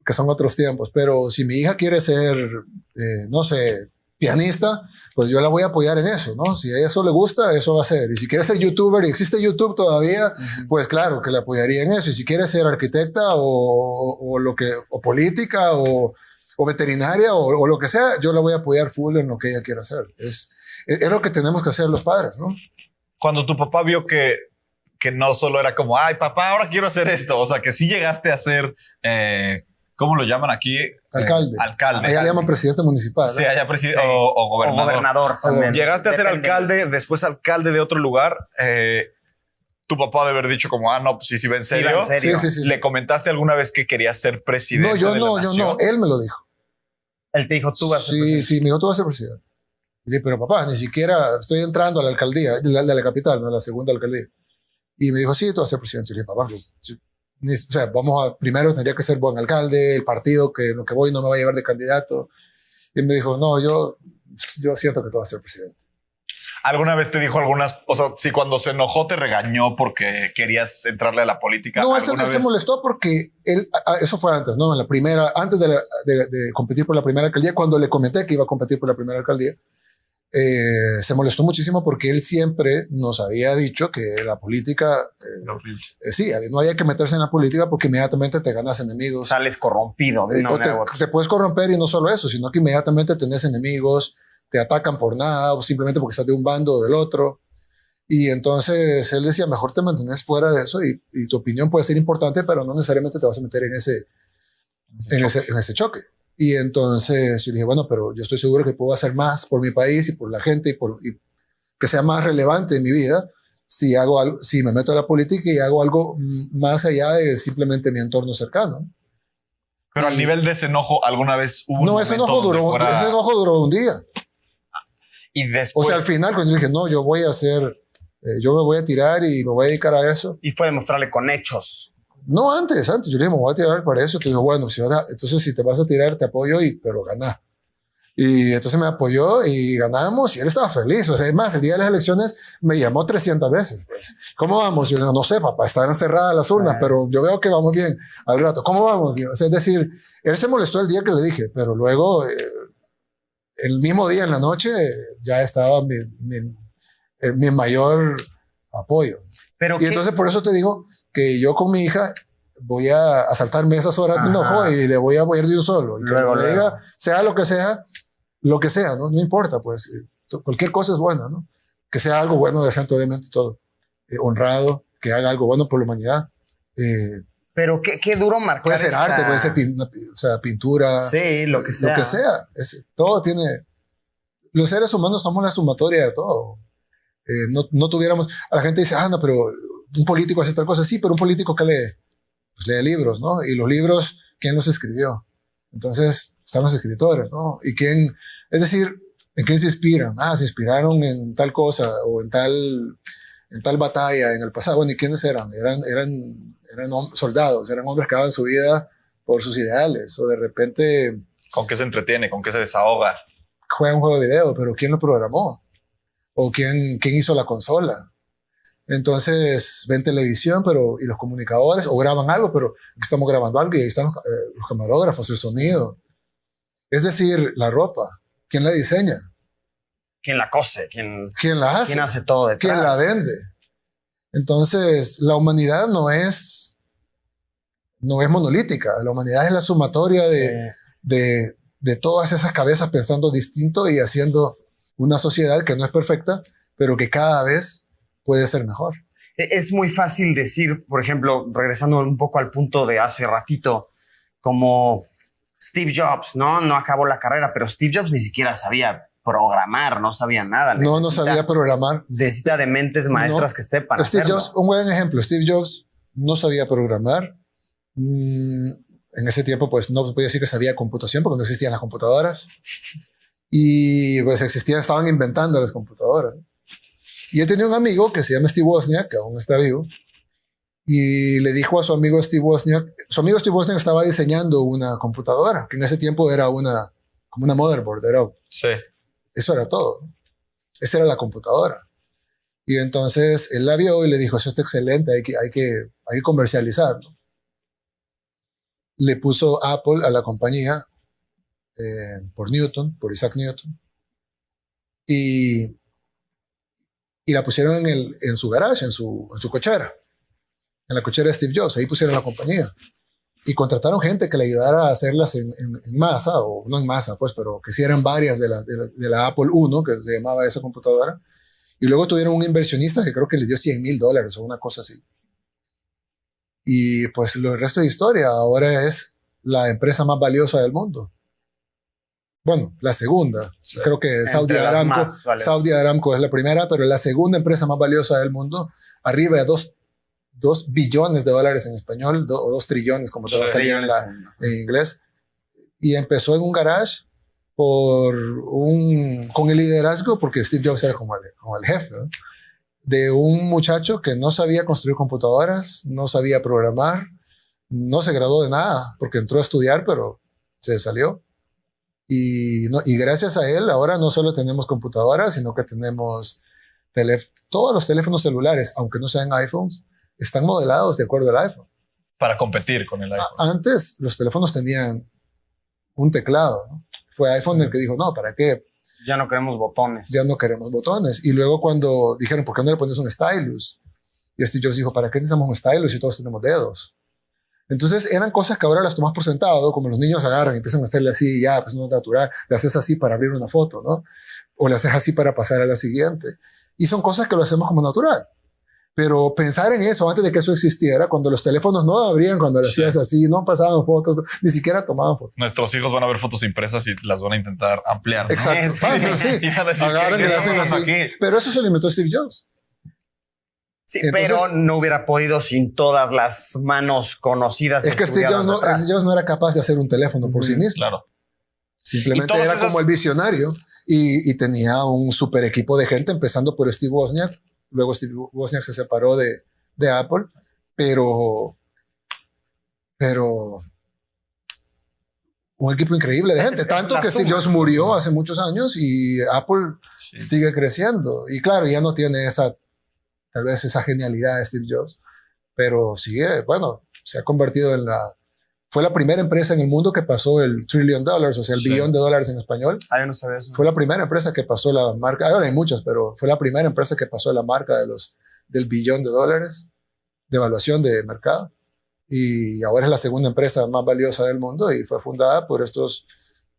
[SPEAKER 3] que son otros tiempos, pero si mi hija quiere ser, no sé, pianista, pues yo la voy a apoyar en eso, ¿no? Si a ella eso le gusta, eso va a ser. Y si quiere ser youtuber y existe YouTube todavía, pues claro que le apoyaría en eso. Y si quiere ser arquitecta o política o veterinaria o lo que sea, yo la voy a apoyar full en lo que ella quiera hacer. Es lo que tenemos que hacer los padres, ¿no?
[SPEAKER 4] Cuando tu papá vio que no solo era como, ay, papá, ahora quiero hacer esto. O sea, que sí llegaste a ser, ¿cómo lo llaman aquí?
[SPEAKER 3] Alcalde.
[SPEAKER 4] Alcalde.
[SPEAKER 3] Allá le llaman presidente municipal, ¿no?
[SPEAKER 4] Sí, allá presidente
[SPEAKER 2] Sí.
[SPEAKER 4] o gobernador.
[SPEAKER 2] O gobernador también.
[SPEAKER 4] Llegaste a ser
[SPEAKER 2] Depende.
[SPEAKER 4] alcalde, después alcalde de otro lugar. Tu papá de haber dicho como, no, pues sí, va en
[SPEAKER 2] Sí, va
[SPEAKER 4] serio.
[SPEAKER 2] en serio.
[SPEAKER 3] Sí.
[SPEAKER 4] ¿Le comentaste alguna vez que querías ser presidente
[SPEAKER 3] No, yo
[SPEAKER 4] de la
[SPEAKER 3] no,
[SPEAKER 4] nación?
[SPEAKER 3] él me lo dijo.
[SPEAKER 2] Él te dijo, tú vas a ser presidente.
[SPEAKER 3] Sí, me dijo, tú vas a ser presidente. Y le dije, pero papá, ni siquiera estoy entrando a la alcaldía, de la capital, no, la segunda alcaldía. Y me dijo, sí, tú vas a ser presidente. Y le dije, papá, pues, o sea, primero tendría que ser buen alcalde, el partido que lo que voy no me va a llevar de candidato. Y me dijo, no, yo siento que tú vas a ser presidente.
[SPEAKER 4] ¿Alguna vez te dijo o sea, si cuando se enojó te regañó porque querías entrarle a la política?
[SPEAKER 3] No, él se
[SPEAKER 4] vez?
[SPEAKER 3] molestó porque eso fue antes, ¿no? Antes de competir por la primera alcaldía, cuando le comenté que iba a competir por la primera alcaldía, se molestó muchísimo porque él siempre nos había dicho que la política, sí, no había que meterse en la política porque inmediatamente te ganas enemigos.
[SPEAKER 2] Sales corrompido de una manera u otra.
[SPEAKER 3] Te puedes corromper y no solo eso, sino que inmediatamente tenés enemigos, te atacan por nada o simplemente porque estás de un bando o del otro. Y entonces él decía, mejor te mantenés fuera de eso y tu opinión puede ser importante, pero no necesariamente te vas a meter en ese choque. Y entonces yo le dije, bueno, pero yo estoy seguro que puedo hacer más por mi país y por la gente y que sea más relevante en mi vida si me meto a la política y hago algo más allá de simplemente mi entorno cercano.
[SPEAKER 4] Pero al nivel de ese enojo, ¿alguna vez hubo un
[SPEAKER 3] Ese
[SPEAKER 4] momento
[SPEAKER 3] enojo duró un día.
[SPEAKER 4] Y después...
[SPEAKER 3] O sea, al final cuando yo dije, no, yo me voy a tirar y me voy a dedicar a eso.
[SPEAKER 2] Y fue demostrarle con hechos.
[SPEAKER 3] No, antes. Yo le dije, me voy a tirar para eso. Te digo, bueno, entonces si te vas a tirar, te apoyo, pero ganá. Y entonces me apoyó y ganamos y él estaba feliz. O sea, es más, el día de las elecciones me llamó 300 veces. Pues, ¿cómo vamos? Yo digo, no sé, papá, están cerradas las urnas, pero yo veo que vamos bien al rato. ¿Cómo vamos? O sea, es decir, él se molestó el día que le dije, pero luego, el mismo día en la noche, ya estaba mi mayor apoyo. Y entonces por eso te digo que yo con mi hija voy a saltarme esas horas de enojo y le voy a apoyar de un solo. Y luego le diga, sea lo que sea, ¿no? No importa, pues cualquier cosa es buena, ¿no? Que sea algo bueno, decente, obviamente todo. Honrado, que haga algo bueno por la humanidad.
[SPEAKER 2] Pero qué duro marcar.
[SPEAKER 3] Puede ser arte, puede ser pintura.
[SPEAKER 2] Sí, lo que sea.
[SPEAKER 3] Lo que sea. Todo tiene... los seres humanos somos la sumatoria de todo. No tuviéramos... A la gente dice, no, pero un político hace tal cosa. Sí, pero un político que lee, pues lee libros, ¿no? Y los libros, ¿quién los escribió? Entonces, están los escritores, ¿no? Y quién... Es decir, ¿en quién se inspiran? Se inspiraron en tal cosa o en tal batalla en el pasado. Bueno, ¿y quiénes eran? Eran soldados, eran hombres que daban su vida por sus ideales. O de repente...
[SPEAKER 4] ¿Con qué se entretiene? ¿Con qué se desahoga?
[SPEAKER 3] Juega un juego de video, pero ¿quién lo programó? ¿O quién hizo la consola? Entonces ven televisión, y los comunicadores, o graban algo, pero aquí estamos grabando algo y ahí están los camarógrafos, el sonido. Es decir, la ropa, ¿quién la diseña?
[SPEAKER 2] ¿Quién la cose? ¿Quién
[SPEAKER 3] la hace?
[SPEAKER 2] ¿Quién hace todo detrás?
[SPEAKER 3] ¿Quién la vende? Entonces, la humanidad no es monolítica. La humanidad es la sumatoria de todas esas cabezas pensando distinto y haciendo una sociedad que no es perfecta, pero que cada vez puede ser mejor.
[SPEAKER 2] Es muy fácil decir, por ejemplo, regresando un poco al punto de hace ratito, como Steve Jobs, no acabó la carrera, pero Steve Jobs ni siquiera sabía programar, no sabía nada.
[SPEAKER 3] No sabía programar.
[SPEAKER 2] Necesita de mentes maestras que sepan
[SPEAKER 3] Steve
[SPEAKER 2] hacerlo.
[SPEAKER 3] Jobs, un buen ejemplo, Steve Jobs no sabía programar. En ese tiempo, pues no se podía decir que sabía computación porque no existían las computadoras. Y pues estaban inventando las computadoras. Y él tenía un amigo que se llama Steve Wozniak, que aún está vivo, y le dijo a su amigo Steve Wozniak estaba diseñando una computadora, que en ese tiempo era como una motherboard, eso era todo. Esa era la computadora. Y entonces él la vio y le dijo, eso está excelente, hay que comercializarlo. Le puso Apple a la compañía por Isaac Newton. Y la pusieron en su garage, en su cochera. En la cochera de Steve Jobs. Ahí pusieron la compañía. Y contrataron gente que le ayudara a hacerlas en masa, o no en masa, pues, pero que hicieran varias de la Apple I, que se llamaba esa computadora. Y luego tuvieron un inversionista que creo que les dio $100,000 o una cosa así. Y pues el resto de historia. Ahora es la empresa más valiosa del mundo. Bueno, la segunda. Sí. Creo que Saudi Aramco es la primera, pero la segunda empresa más valiosa del mundo, arriba de 2 billones de dólares en español, o 2 trillones, como te va a salir en inglés. Y empezó en un garage con el liderazgo, porque Steve Jobs era como el jefe, ¿no? De un muchacho que no sabía construir computadoras, no sabía programar, no se graduó de nada, porque entró a estudiar, pero se salió. Y gracias a él, ahora no solo tenemos computadoras, sino que tenemos todos los teléfonos celulares, aunque no sean iPhones, están modelados de acuerdo al iPhone.
[SPEAKER 4] Para competir con el iPhone.
[SPEAKER 3] Antes los teléfonos tenían un teclado, ¿no? Fue iPhone el que dijo, no, ¿para qué?
[SPEAKER 2] Ya no queremos botones.
[SPEAKER 3] Ya no queremos botones. Y luego cuando dijeron, ¿por qué no le pones un stylus? Y Steve Jobs dijo, ¿para qué necesitamos un stylus si todos tenemos dedos? Entonces eran cosas que ahora las tomas por sentado, como los niños agarran y empiezan a hacerle así, ya, pues no es natural, le haces así para abrir una foto, ¿no? O le haces así para pasar a la siguiente. Y son cosas que lo hacemos como natural. Pero pensar en eso antes de que eso existiera, cuando los teléfonos no abrían, cuando lo hacías así, no pasaban fotos, ni siquiera tomaban fotos.
[SPEAKER 4] Nuestros hijos van a ver fotos impresas y las van a intentar ampliar, ¿no?
[SPEAKER 3] Exacto. Sí. Agarran y hacen así. Pero eso se lo inventó Steve Jobs.
[SPEAKER 2] Sí, entonces, pero no hubiera podido sin todas las manos conocidas.
[SPEAKER 3] Es que Steve Jobs no era capaz de hacer un teléfono por sí mismo.
[SPEAKER 4] Claro.
[SPEAKER 3] Simplemente era como el visionario y tenía un super equipo de gente, empezando por Steve Wozniak. Luego Steve Wozniak se separó de Apple, pero un equipo increíble de gente. Tanto que Steve Jobs murió hace muchos años y Apple sigue creciendo. Y claro, ya no tiene tal vez esa genialidad de Steve Jobs, pero sigue, bueno, se ha convertido fue la primera empresa en el mundo que pasó el $1 trillion, o sea, el billón de dólares en español.
[SPEAKER 2] Yo no sabía eso.
[SPEAKER 3] Fue la primera empresa que pasó la marca, ahora hay muchas, pero fue la primera empresa que pasó la marca del $1 billón de evaluación de mercado. Y ahora es la segunda empresa más valiosa del mundo y fue fundada por estos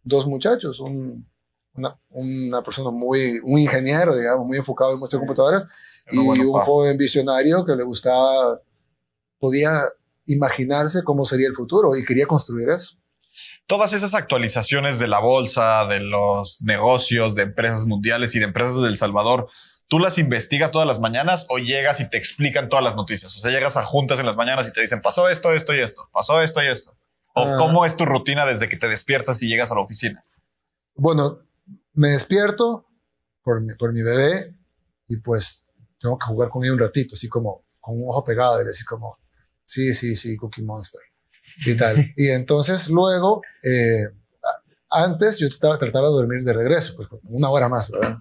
[SPEAKER 3] 2 muchachos, una persona un ingeniero, digamos, muy enfocado en nuestras computadoras, y un joven visionario que le gustaba, podía imaginarse cómo sería el futuro y quería construir eso.
[SPEAKER 4] Todas esas actualizaciones de la bolsa, de los negocios, de empresas mundiales y de empresas de El Salvador, ¿tú las investigas todas las mañanas o llegas y te explican todas las noticias? O sea, llegas a juntas en las mañanas y te dicen, pasó esto, esto y esto, pasó esto y esto. ¿O cómo es tu rutina desde que te despiertas y llegas a la oficina?
[SPEAKER 3] Bueno, me despierto por mi bebé y pues tengo que jugar con ella un ratito, así como con un ojo pegado y decir como, sí, Cookie Monster y tal. Y entonces luego, antes yo trataba de dormir de regreso, pues 1 hora más, ¿verdad?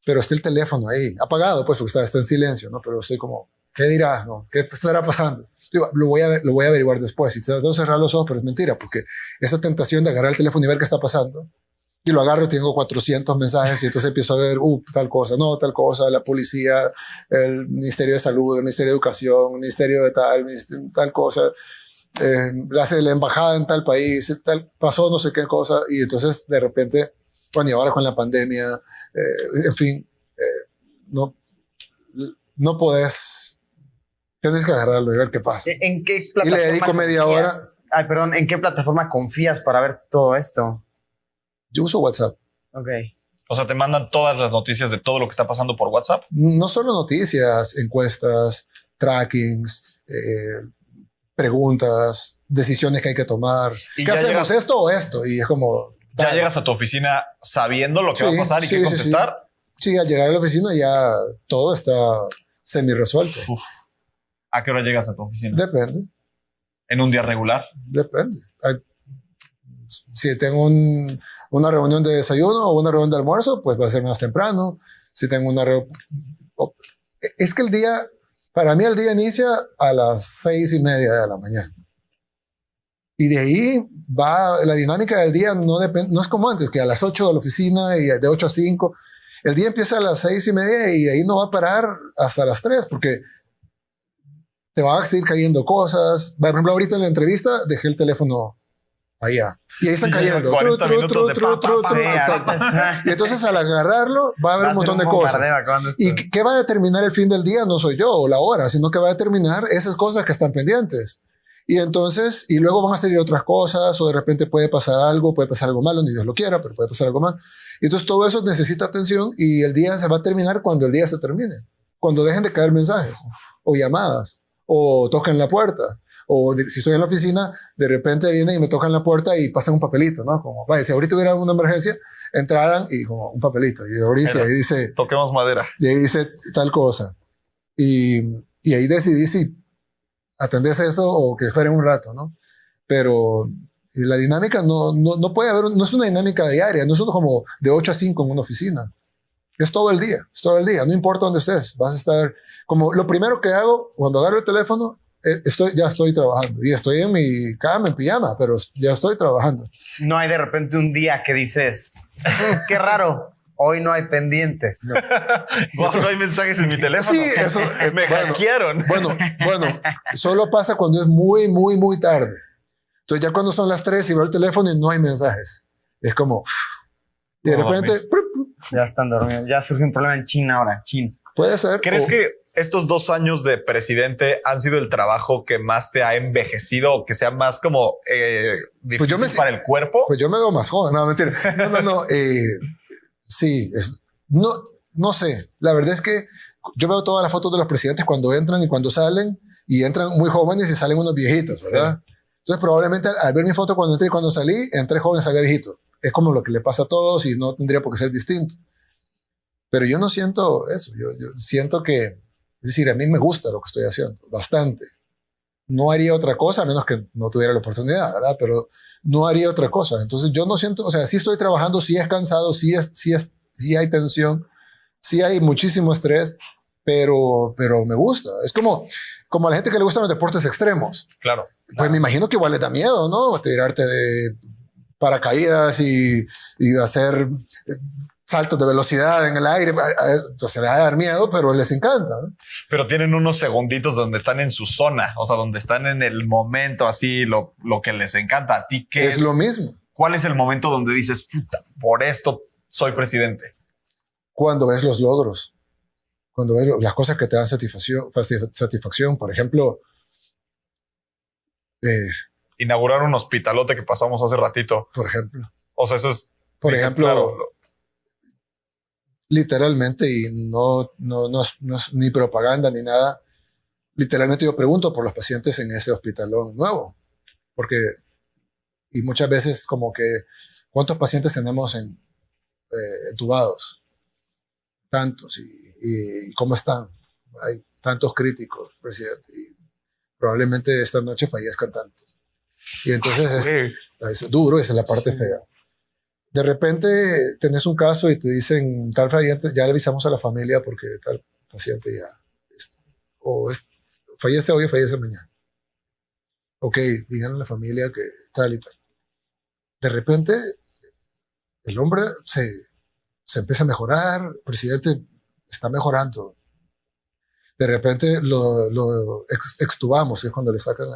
[SPEAKER 3] Pero está el teléfono ahí, apagado, pues porque está en silencio, ¿no? Pero estoy como, ¿qué dirá? ¿No? ¿Qué estará pasando? Digo, lo voy a averiguar después. Si trato de cerrar los ojos, pero es mentira, porque esa tentación de agarrar el teléfono y ver qué está pasando, y lo agarro y tengo 400 mensajes y entonces empiezo a ver, tal cosa, la policía, el Ministerio de Salud, el Ministerio de Educación, el Ministerio de tal cosa, la embajada en tal país, pasó no sé qué cosa, y entonces de repente, bueno, y ahora con la pandemia, en fin, no podés. Tienes que agarrarlo y ver qué pasa.
[SPEAKER 2] ¿En qué plataforma
[SPEAKER 3] y le dedico media hora.
[SPEAKER 2] Ay, perdón, ¿en qué plataforma confías para ver todo esto?
[SPEAKER 3] Yo uso WhatsApp.
[SPEAKER 2] Ok.
[SPEAKER 4] O sea, te mandan todas las noticias de todo lo que está pasando por WhatsApp.
[SPEAKER 3] No solo noticias, encuestas, trackings, preguntas, decisiones que hay que tomar. ¿Qué hacemos? ¿Esto o esto? Y es como...
[SPEAKER 4] ¿Ya llegas a tu oficina sabiendo lo que va a pasar y qué contestar?
[SPEAKER 3] Sí, al llegar a la oficina ya todo está semi-resuelto.
[SPEAKER 4] ¿A qué hora llegas a tu oficina?
[SPEAKER 3] Depende.
[SPEAKER 4] ¿En un día regular?
[SPEAKER 3] Depende. Si tengo una reunión de desayuno o una reunión de almuerzo, pues va a ser más temprano. Si tengo una reunión... Es que para mí el día inicia a las 6:30 de la mañana. Y de ahí va la dinámica del día, no es como antes, que a las 8 de la oficina y de 8 a 5. El día empieza a las 6:30 y de ahí no va a parar hasta las 3 porque te van a seguir cayendo cosas. Por ejemplo, ahorita en la entrevista dejé el teléfono allá. Y ahí están cayendo.
[SPEAKER 4] 40 minutos de papas.
[SPEAKER 3] Exacto. Y entonces al agarrarlo va a haber un montón de cosas. ¿Y qué va a determinar el fin del día? No soy yo o la hora, sino que va a determinar esas cosas que están pendientes. Y entonces, y luego van a salir otras cosas, o de repente puede pasar algo malo, ni Dios lo quiera, pero puede pasar algo mal. Y entonces todo eso necesita atención y el día se va a terminar cuando el día se termine. Cuando dejen de caer mensajes, o llamadas, o tocan la puerta, o si estoy en la oficina, de repente vienen y me tocan la puerta y pasan un papelito, ¿no? Como, vaya, si ahorita hubiera una emergencia, entraran y como un papelito, y ahorita ahí dice...
[SPEAKER 4] Toquemos madera.
[SPEAKER 3] Y ahí dice tal cosa. Y ahí decidí si atendés eso o que esperen un rato, ¿no? Pero la dinámica no puede haber, no es una dinámica diaria, no es uno como de 8 a 5 en una oficina. Es todo el día, no importa dónde estés, vas a estar, como lo primero que hago cuando agarro el teléfono, ya estoy trabajando y estoy en mi cama, en pijama, pero ya estoy trabajando.
[SPEAKER 2] No hay de repente un día que dices, qué raro, hoy no hay pendientes.
[SPEAKER 4] No hay mensajes en mi teléfono.
[SPEAKER 3] Sí, eso.
[SPEAKER 4] Me hackearon.
[SPEAKER 3] Bueno, solo pasa cuando es muy, muy, muy tarde. Entonces ya cuando son las 3 y veo el teléfono y no hay mensajes. Es como... Y de repente...
[SPEAKER 2] Ya están dormidos. Ya surge un problema en China ahora. China.
[SPEAKER 3] Puede ser.
[SPEAKER 4] ¿Crees que estos 2 años de presidente han sido el trabajo que más te ha envejecido o que sea más como difícil para el cuerpo?
[SPEAKER 3] Pues yo me veo más joven. No, mentira. No. Sí. No sé. La verdad es que yo veo todas las fotos de los presidentes cuando entran y cuando salen y entran muy jóvenes y salen unos viejitos, ¿verdad? Sí. Entonces probablemente al ver mi foto cuando entré y cuando salí, entré joven, salí viejito. Es como lo que le pasa a todos y no tendría por qué ser distinto. Pero yo no siento eso. Yo siento que, es decir, a mí me gusta lo que estoy haciendo, bastante. No haría otra cosa a menos que no tuviera la oportunidad, ¿verdad? Pero no haría otra cosa. Entonces yo no siento, o sea, sí estoy trabajando, sí es cansado, sí hay tensión, sí hay muchísimo estrés, pero me gusta. Es como a la gente que le gustan los deportes extremos.
[SPEAKER 4] Claro.
[SPEAKER 3] Pues me imagino que igual les da miedo, ¿no? Tirarte de paracaídas y hacer saltos de velocidad en el aire. Entonces les va a dar miedo, pero les encanta, ¿no?
[SPEAKER 4] Pero tienen unos segunditos donde están en su zona, o sea, donde están en el momento así, lo que les encanta. ¿A ti qué
[SPEAKER 3] es? Lo mismo.
[SPEAKER 4] ¿Cuál es el momento donde dices, puta, por esto soy presidente?
[SPEAKER 3] Cuando ves los logros, cuando ves las cosas que te dan satisfacción. Por ejemplo,
[SPEAKER 4] inaugurar un hospitalote que pasamos hace ratito.
[SPEAKER 3] Por ejemplo.
[SPEAKER 4] O sea, eso es...
[SPEAKER 3] Por
[SPEAKER 4] dices,
[SPEAKER 3] ejemplo,
[SPEAKER 4] claro,
[SPEAKER 3] literalmente, y no es ni propaganda ni nada, literalmente yo pregunto por los pacientes en ese hospitalón nuevo, porque, y muchas veces como que, ¿cuántos pacientes tenemos entubados? Tantos, y ¿cómo están? Hay tantos críticos, presidente, y probablemente esta noche fallezcan tantos. Y entonces es duro, esa es la parte fea. De repente tenés un caso y te dicen, tal paciente, ya le avisamos a la familia porque tal paciente ya fallece hoy o fallece mañana. Ok, díganle a la familia que tal y tal. De repente el hombre se empieza a mejorar, el presidente está mejorando. De repente lo extubamos, es cuando le sacan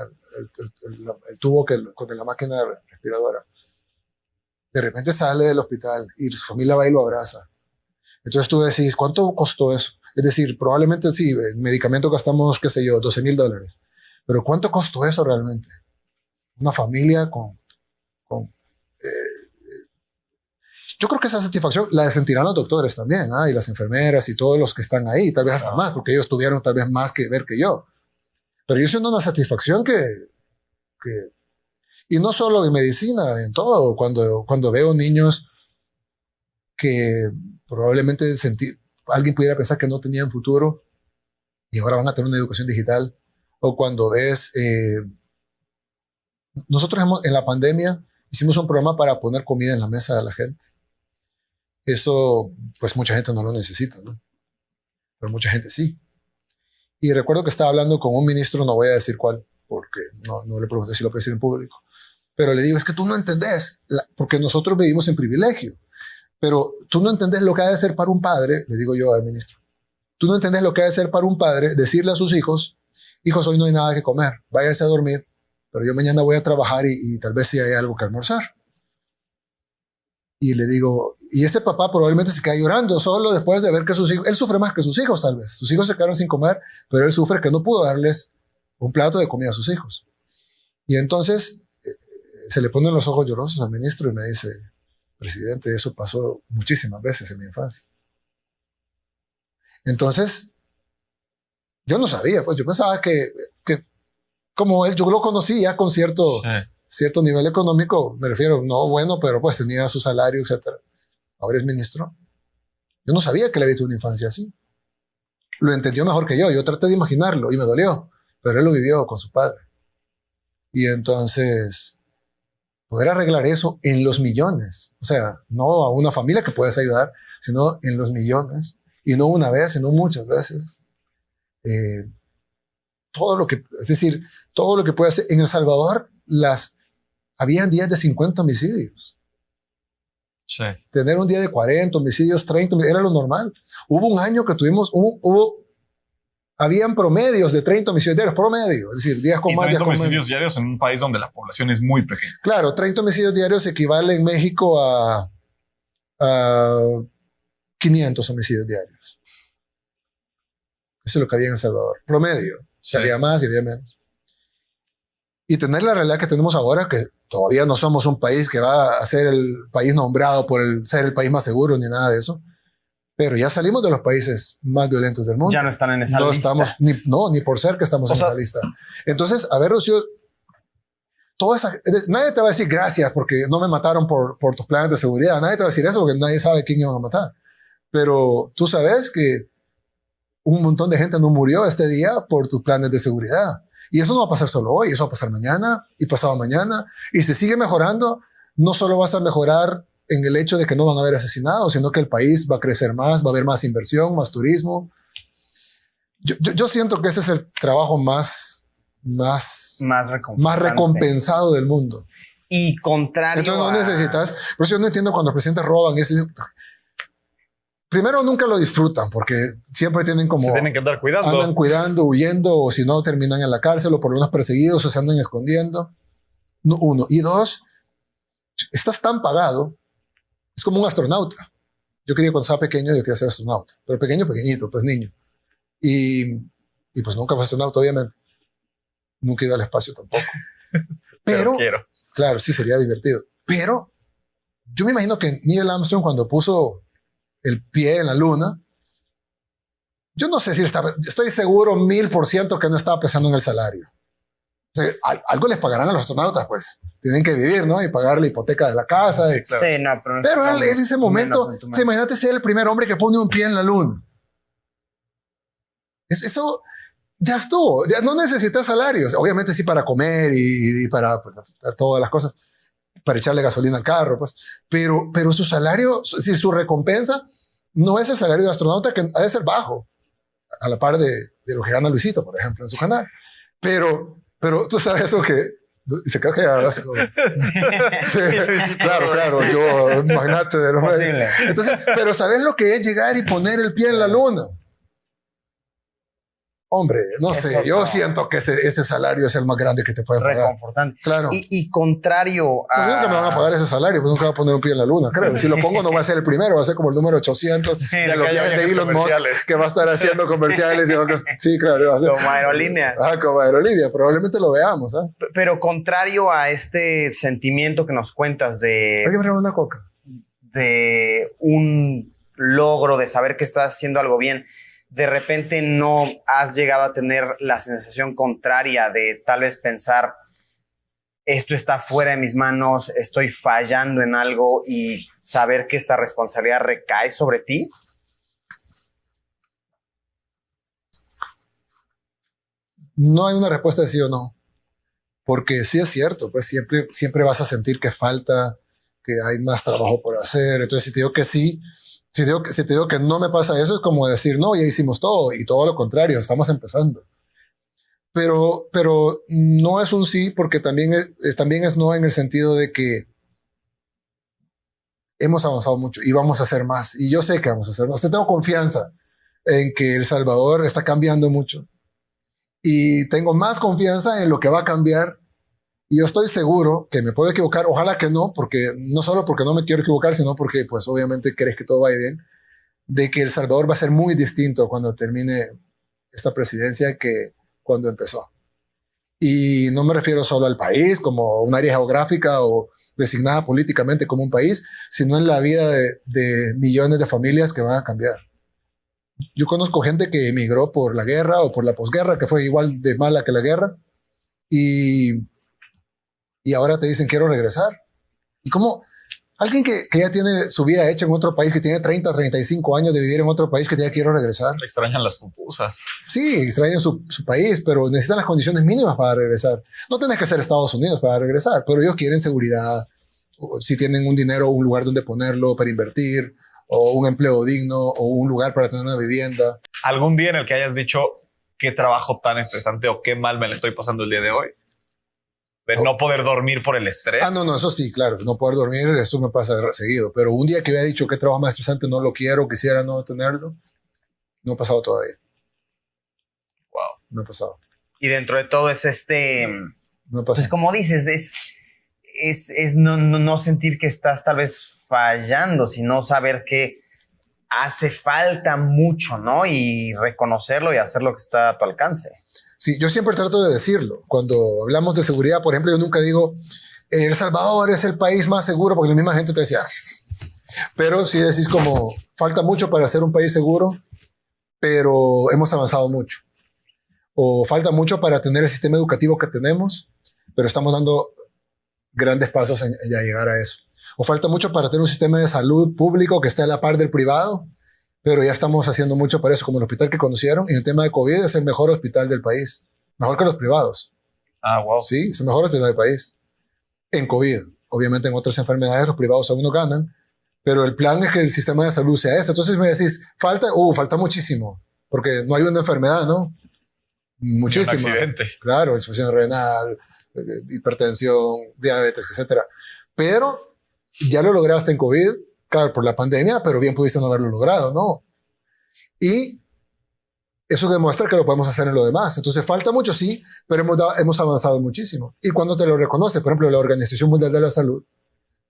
[SPEAKER 3] el tubo con la máquina respiradora. De repente sale del hospital y su familia va y lo abraza. Entonces tú decís, ¿cuánto costó eso? Es decir, probablemente sí, en medicamento gastamos, qué sé yo, $12,000. Pero ¿cuánto costó eso realmente? Una familia yo creo que esa satisfacción la sentirán los doctores también, y las enfermeras y todos los que están ahí, tal vez hasta más, porque ellos tuvieron tal vez más que ver que yo. Pero yo siento una satisfacción que y no solo en medicina, en todo. Cuando veo niños que probablemente alguien pudiera pensar que no tenían futuro y ahora van a tener una educación digital, o cuando ves, nosotros en la pandemia hicimos un programa para poner comida en la mesa de la gente. Eso, pues mucha gente no lo necesita, ¿no? Pero mucha gente sí. Y recuerdo que estaba hablando con un ministro, no voy a decir cuál, porque no le pregunté si lo puede decir en público. Pero le digo, es que tú no entendés, porque nosotros vivimos en privilegio, pero tú no entendés lo que ha de ser para un padre, le digo yo al ministro, tú no entendés lo que ha de ser para un padre decirle a sus hijos, hijos, hoy no hay nada que comer, váyanse a dormir, pero yo mañana voy a trabajar y tal vez sí hay algo que almorzar. Y le digo, y ese papá probablemente se queda llorando solo después de ver que sus hijos, él sufre más que sus hijos tal vez, sus hijos se quedaron sin comer, pero él sufre que no pudo darles un plato de comida a sus hijos. Y entonces se le ponen los ojos llorosos al ministro y me dice, presidente, eso pasó muchísimas veces en mi infancia. Entonces, yo no sabía, pues yo pensaba que como él, yo lo conocía con cierto nivel económico, me refiero, no bueno, pero pues tenía su salario, etc. Ahora es ministro. Yo no sabía que él había tenido una infancia así. Lo entendió mejor que yo. Yo traté de imaginarlo y me dolió, pero él lo vivió con su padre. Y entonces, poder arreglar eso en los millones, o sea, no a una familia que puedes ayudar, sino en los millones, y no una vez, sino muchas veces. Todo lo que puede hacer. En El Salvador, habían días de 50 homicidios.
[SPEAKER 4] Sí.
[SPEAKER 3] Tener un día de 40 homicidios, 30, era lo normal. Hubo un año que tuvimos, habían promedios de 30 homicidios diarios, promedio, es decir, días con más, días con menos.
[SPEAKER 4] 30 homicidios diarios en un país donde la población es muy pequeña.
[SPEAKER 3] Claro, 30 homicidios diarios equivale en México a 500 homicidios diarios. Eso es lo que había en El Salvador. Promedio. Sí. Había más y había menos. Y tener la realidad que tenemos ahora, que todavía no somos un país que va a ser el país nombrado por ser el país más seguro ni nada de eso, pero ya salimos de los países más violentos del mundo.
[SPEAKER 2] Ya no están en esa lista.
[SPEAKER 3] Estamos, ni por ser que estamos en esa lista. Entonces, a ver, Rocío, nadie te va a decir gracias porque no me mataron por tus planes de seguridad. Nadie te va a decir eso porque nadie sabe quién iban a matar. Pero tú sabes que un montón de gente no murió este día por tus planes de seguridad. Y eso no va a pasar solo hoy, eso va a pasar mañana y pasado mañana. Y si sigue mejorando, no solo vas a mejorar en el hecho de que no van a haber asesinados, sino que el país va a crecer más, va a haber más inversión, más turismo. Yo siento que ese es el trabajo más recompensado del mundo.
[SPEAKER 2] Y contrario.
[SPEAKER 3] Entonces no necesitas. Por eso yo no entiendo cuando los presidentes roban. Primero, nunca lo disfrutan porque siempre tienen como.
[SPEAKER 4] Se tienen que andar cuidando.
[SPEAKER 3] Andan cuidando, huyendo, o si no, terminan en la cárcel o por lo menos perseguidos o se andan escondiendo. Uno. Y dos, estás tan pagado. Es como un astronauta. Yo quería, cuando estaba pequeño, yo quería ser astronauta. Pero pequeñito, pues niño. Y pues nunca fui astronauta, obviamente. Nunca he ido al espacio tampoco. Pero
[SPEAKER 4] quiero.
[SPEAKER 3] Claro, sí, sería divertido. Pero yo me imagino que Neil Armstrong, cuando puso el pie en la luna, yo no sé si estaba, estoy seguro 1000% que no estaba pensando en el salario. O sea, algo les pagarán a los astronautas, pues. Tienen que vivir, ¿no? Y pagar la hipoteca de la casa.
[SPEAKER 2] Sí, claro. Sí, no,
[SPEAKER 3] pero él en ese momento, imagínate ser el primer hombre que pone un pie en la luna. Eso ya estuvo, ya no necesita salarios. Obviamente sí para comer y para todas las cosas, para echarle gasolina al carro, pues. Pero su salario, si su recompensa no es el salario de astronauta, que ha de ser bajo, a la par de lo que gana Luisito, por ejemplo, en su canal. Pero tú sabes eso que se cae así como... Sí, claro, yo magnate de los medios. Entonces, pero ¿sabes lo que es llegar y poner el pie en la luna? Hombre, no sé, yo siento que ese salario es el más grande que te pueden pagar.
[SPEAKER 2] Reconfortante.
[SPEAKER 3] Claro.
[SPEAKER 2] Y contrario a...
[SPEAKER 3] Nunca me van a pagar ese salario, pues nunca voy a poner un pie en la luna, creo. Si lo pongo no va a ser el primero, va a ser como el número 800 de los viajes de Elon Musk, que va a estar haciendo comerciales. Sí, claro. Va a ser,
[SPEAKER 2] como aerolínea.
[SPEAKER 3] Como aerolínea, probablemente lo veamos.
[SPEAKER 2] Pero contrario a este sentimiento que nos cuentas de...
[SPEAKER 3] ¿Alguien me regala una coca?
[SPEAKER 2] De un logro, de saber que estás haciendo algo bien... de repente no has llegado a tener la sensación contraria de tal vez pensar, esto está fuera de mis manos, estoy fallando en algo y saber que esta responsabilidad recae sobre ti?
[SPEAKER 3] No hay una respuesta de sí o no, porque sí es cierto, pues siempre vas a sentir que falta, que hay más trabajo por hacer. Entonces, si te digo que sí, si te digo que no me pasa eso, es como decir, no, ya hicimos todo, y todo lo contrario, estamos empezando. Pero no es un sí, porque también es no en el sentido de que hemos avanzado mucho y vamos a hacer más. Y yo sé que vamos a hacer más. Tengo confianza en que El Salvador está cambiando mucho. Y tengo más confianza en lo que va a cambiar. Y yo estoy seguro que me puedo equivocar, ojalá que no, porque no solo porque no me quiero equivocar, sino porque pues obviamente crees que todo vaya bien, de que El Salvador va a ser muy distinto cuando termine esta presidencia que cuando empezó. Y no me refiero solo al país como un área geográfica o designada políticamente como un país, sino en la vida de millones de familias que van a cambiar. Yo conozco gente que emigró por la guerra o por la posguerra, que fue igual de mala que la guerra, y ahora te dicen quiero regresar. Y como alguien que ya tiene su vida hecha en otro país, que tiene 30, 35 años de vivir en otro país, que ya quiero regresar.
[SPEAKER 4] Extrañan las pupusas.
[SPEAKER 3] Sí, extrañan su país, pero necesitan las condiciones mínimas para regresar. No tienes que ser Estados Unidos para regresar, pero ellos quieren seguridad, si tienen un dinero, un lugar donde ponerlo para invertir, o un empleo digno, o un lugar para tener una vivienda.
[SPEAKER 4] ¿Algún día en el que hayas dicho qué trabajo tan estresante o qué mal me le estoy pasando el día de hoy? De no poder dormir por el estrés.
[SPEAKER 3] No, eso sí, claro, no poder dormir, eso me pasa seguido. Pero un día que había dicho qué trabajo más estresante no lo quiero, quisiera no tenerlo, no ha pasado todavía.
[SPEAKER 4] Wow.
[SPEAKER 3] No ha pasado.
[SPEAKER 2] Y dentro de todo es
[SPEAKER 3] no ha pasado.
[SPEAKER 2] Pues como dices, es no sentir que estás tal vez fallando, sino saber que hace falta mucho, ¿no? Y reconocerlo y hacer lo que está a tu alcance.
[SPEAKER 3] Sí, yo siempre trato de decirlo. Cuando hablamos de seguridad, por ejemplo, yo nunca digo El Salvador es el país más seguro, porque la misma gente te decía, pero si decís como falta mucho para ser un país seguro, pero hemos avanzado mucho. O falta mucho para tener el sistema educativo que tenemos, pero estamos dando grandes pasos en ya llegar a eso. O falta mucho para tener un sistema de salud público que esté a la par del privado, pero ya estamos haciendo mucho para eso, como el hospital que conocieron. Y en el tema de COVID es el mejor hospital del país. Mejor que los privados.
[SPEAKER 4] Ah, wow.
[SPEAKER 3] Sí, es el mejor hospital del país. En COVID. Obviamente en otras enfermedades los privados aún no ganan. Pero el plan es que el sistema de salud sea ese. Entonces me decís, falta muchísimo. Porque no hay una enfermedad, ¿no? Muchísimas.
[SPEAKER 4] Un accidente.
[SPEAKER 3] Claro, insuficiencia renal, hipertensión, diabetes, etc. Pero ya lo lograste en COVID. Claro, por la pandemia, pero bien pudiste no haberlo logrado, ¿no? Y eso demuestra que lo podemos hacer en lo demás. Entonces, falta mucho, sí, pero hemos avanzado muchísimo. Y cuando te lo reconoce, por ejemplo, la Organización Mundial de la Salud,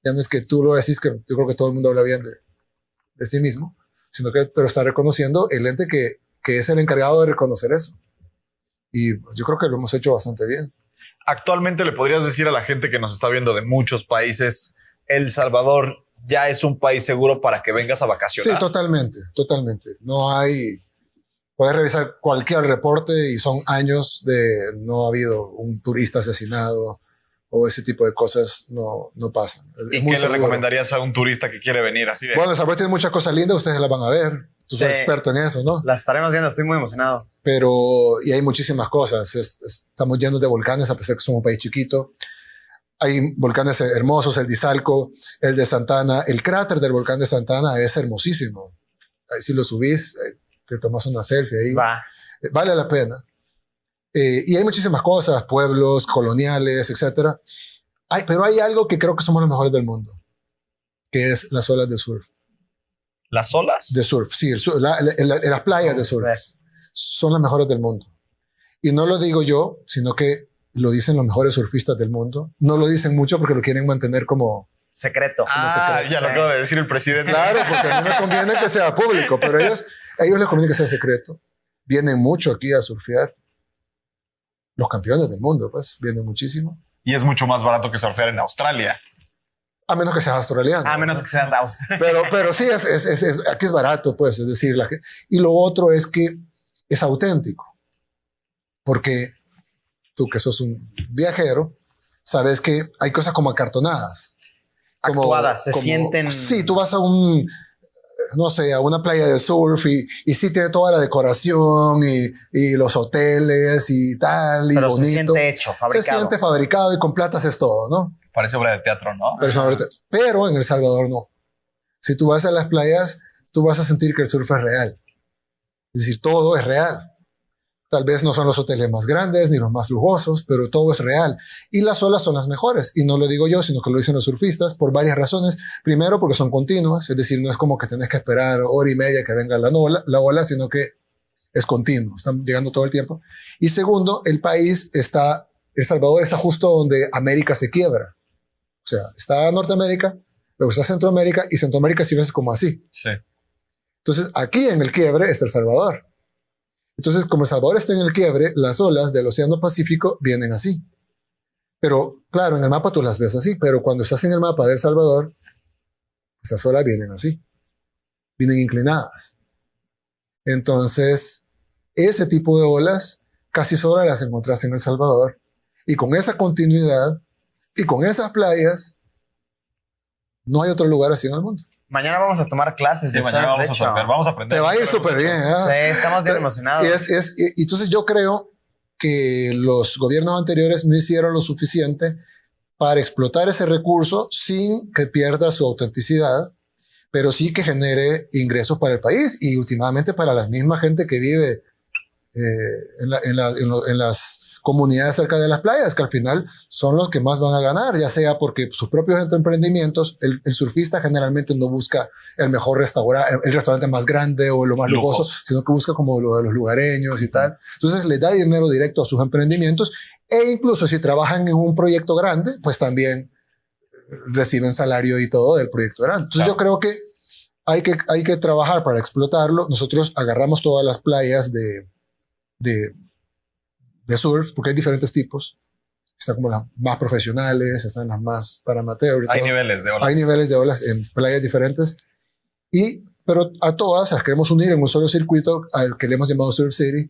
[SPEAKER 3] ya no es que tú lo decís, que yo creo que todo el mundo habla bien de sí mismo, sino que te lo está reconociendo el ente que es el encargado de reconocer eso. Y yo creo que lo hemos hecho bastante bien.
[SPEAKER 4] Actualmente le podrías decir a la gente que nos está viendo de muchos países, El Salvador ya es un país seguro para que vengas a vacacionar.
[SPEAKER 3] Sí, totalmente, totalmente. No hay... Puedes revisar cualquier reporte y son años de no ha habido un turista asesinado o ese tipo de cosas no pasan.
[SPEAKER 4] ¿Y qué le recomendarías a un turista que quiere venir así de?
[SPEAKER 3] Bueno, El Salvador tiene muchas cosas lindas, ustedes las van a ver. Tú sos experto en eso, ¿no?
[SPEAKER 2] Las estaremos viendo, estoy muy emocionado.
[SPEAKER 3] Y hay muchísimas cosas. Estamos llenos de volcanes, a pesar que somos un país chiquito. Hay volcanes hermosos, el de Izalco, el de Santana. El cráter del volcán de Santana es hermosísimo. Ahí si lo subís, te tomas una selfie ahí. Vale la pena. Y hay muchísimas cosas, pueblos coloniales, etc. Pero hay algo que creo que somos los mejores del mundo, que es las olas de surf.
[SPEAKER 4] ¿Las olas?
[SPEAKER 3] De surf, sí. Las playas de surf son las mejores del mundo. Y no lo digo yo, sino que lo dicen los mejores surfistas del mundo. No lo dicen mucho porque lo quieren mantener como
[SPEAKER 2] secreto.
[SPEAKER 4] Ya lo acaba de decir el presidente.
[SPEAKER 3] Claro, porque a mí me conviene que sea público, pero a ellos les conviene que sea secreto. Vienen mucho aquí a surfear. Los campeones del mundo, pues, vienen muchísimo.
[SPEAKER 4] Y es mucho más barato que surfear en Australia.
[SPEAKER 3] A menos que seas australiano.
[SPEAKER 2] A menos que seas australiano.
[SPEAKER 3] Pero sí, aquí es barato, pues, es decir, y lo otro es que es auténtico. Porque tú que sos un viajero, sabes que hay cosas como acartonadas.
[SPEAKER 2] Actuadas, se sienten...
[SPEAKER 3] Sí, tú vas a no sé, a una playa de surf y sí tiene toda la decoración y los hoteles y tal, y
[SPEAKER 2] pero
[SPEAKER 3] bonito.
[SPEAKER 2] Se siente hecho, fabricado.
[SPEAKER 3] Se siente fabricado y con platas es todo, ¿no?
[SPEAKER 4] Parece obra de teatro, ¿no?
[SPEAKER 3] Pero en El Salvador no. Si tú vas a las playas, tú vas a sentir que el surf es real. Es decir, todo es real. Tal vez no son los hoteles más grandes ni los más lujosos, pero todo es real. Y las olas son las mejores. Y no lo digo yo, sino que lo dicen los surfistas por varias razones. Primero, porque son continuas. Es decir, no es como que tenés que esperar hora y media que venga la ola, sino que es continuo. Están llegando todo el tiempo. Y segundo, El Salvador está justo donde América se quiebra. O sea, está Norteamérica, luego está Centroamérica, y Centroamérica sí ves como así.
[SPEAKER 4] Sí.
[SPEAKER 3] Entonces, aquí en el quiebre está El Salvador. Entonces, como El Salvador está en el quiebre, las olas del Océano Pacífico vienen así. Pero, claro, en el mapa tú las ves así, pero cuando estás en el mapa de El Salvador, esas olas vienen así. Vienen inclinadas. Entonces, ese tipo de olas casi solo las encontrás en El Salvador. Y con esa continuidad y con esas playas, no hay otro lugar así en el mundo.
[SPEAKER 2] Mañana vamos a tomar clases de surf,
[SPEAKER 4] mañana vamos a surfear, vamos a aprender.
[SPEAKER 3] Te va a ir súper bien.
[SPEAKER 2] Sí, estamos bien emocionados.
[SPEAKER 3] Entonces yo creo que los gobiernos anteriores no hicieron lo suficiente para explotar ese recurso sin que pierda su autenticidad, pero sí que genere ingresos para el país y últimamente para la misma gente que vive en las comunidades cerca de las playas, que al final son los que más van a ganar, ya sea porque sus propios emprendimientos, el surfista generalmente no busca el mejor restaurante, el restaurante más grande o lo más lujoso, sino que busca como lo de los lugareños y tal. Entonces les da dinero directo a sus emprendimientos e incluso si trabajan en un proyecto grande, pues también reciben salario y todo del proyecto grande. Entonces yo creo que hay que trabajar para explotarlo. Nosotros agarramos todas las playas de surf, porque hay diferentes tipos. Están como las más profesionales, están las más para amateur.
[SPEAKER 4] Hay niveles de olas.
[SPEAKER 3] Hay niveles de olas en playas diferentes. Pero a todas las queremos unir en un solo circuito al que le hemos llamado Surf City.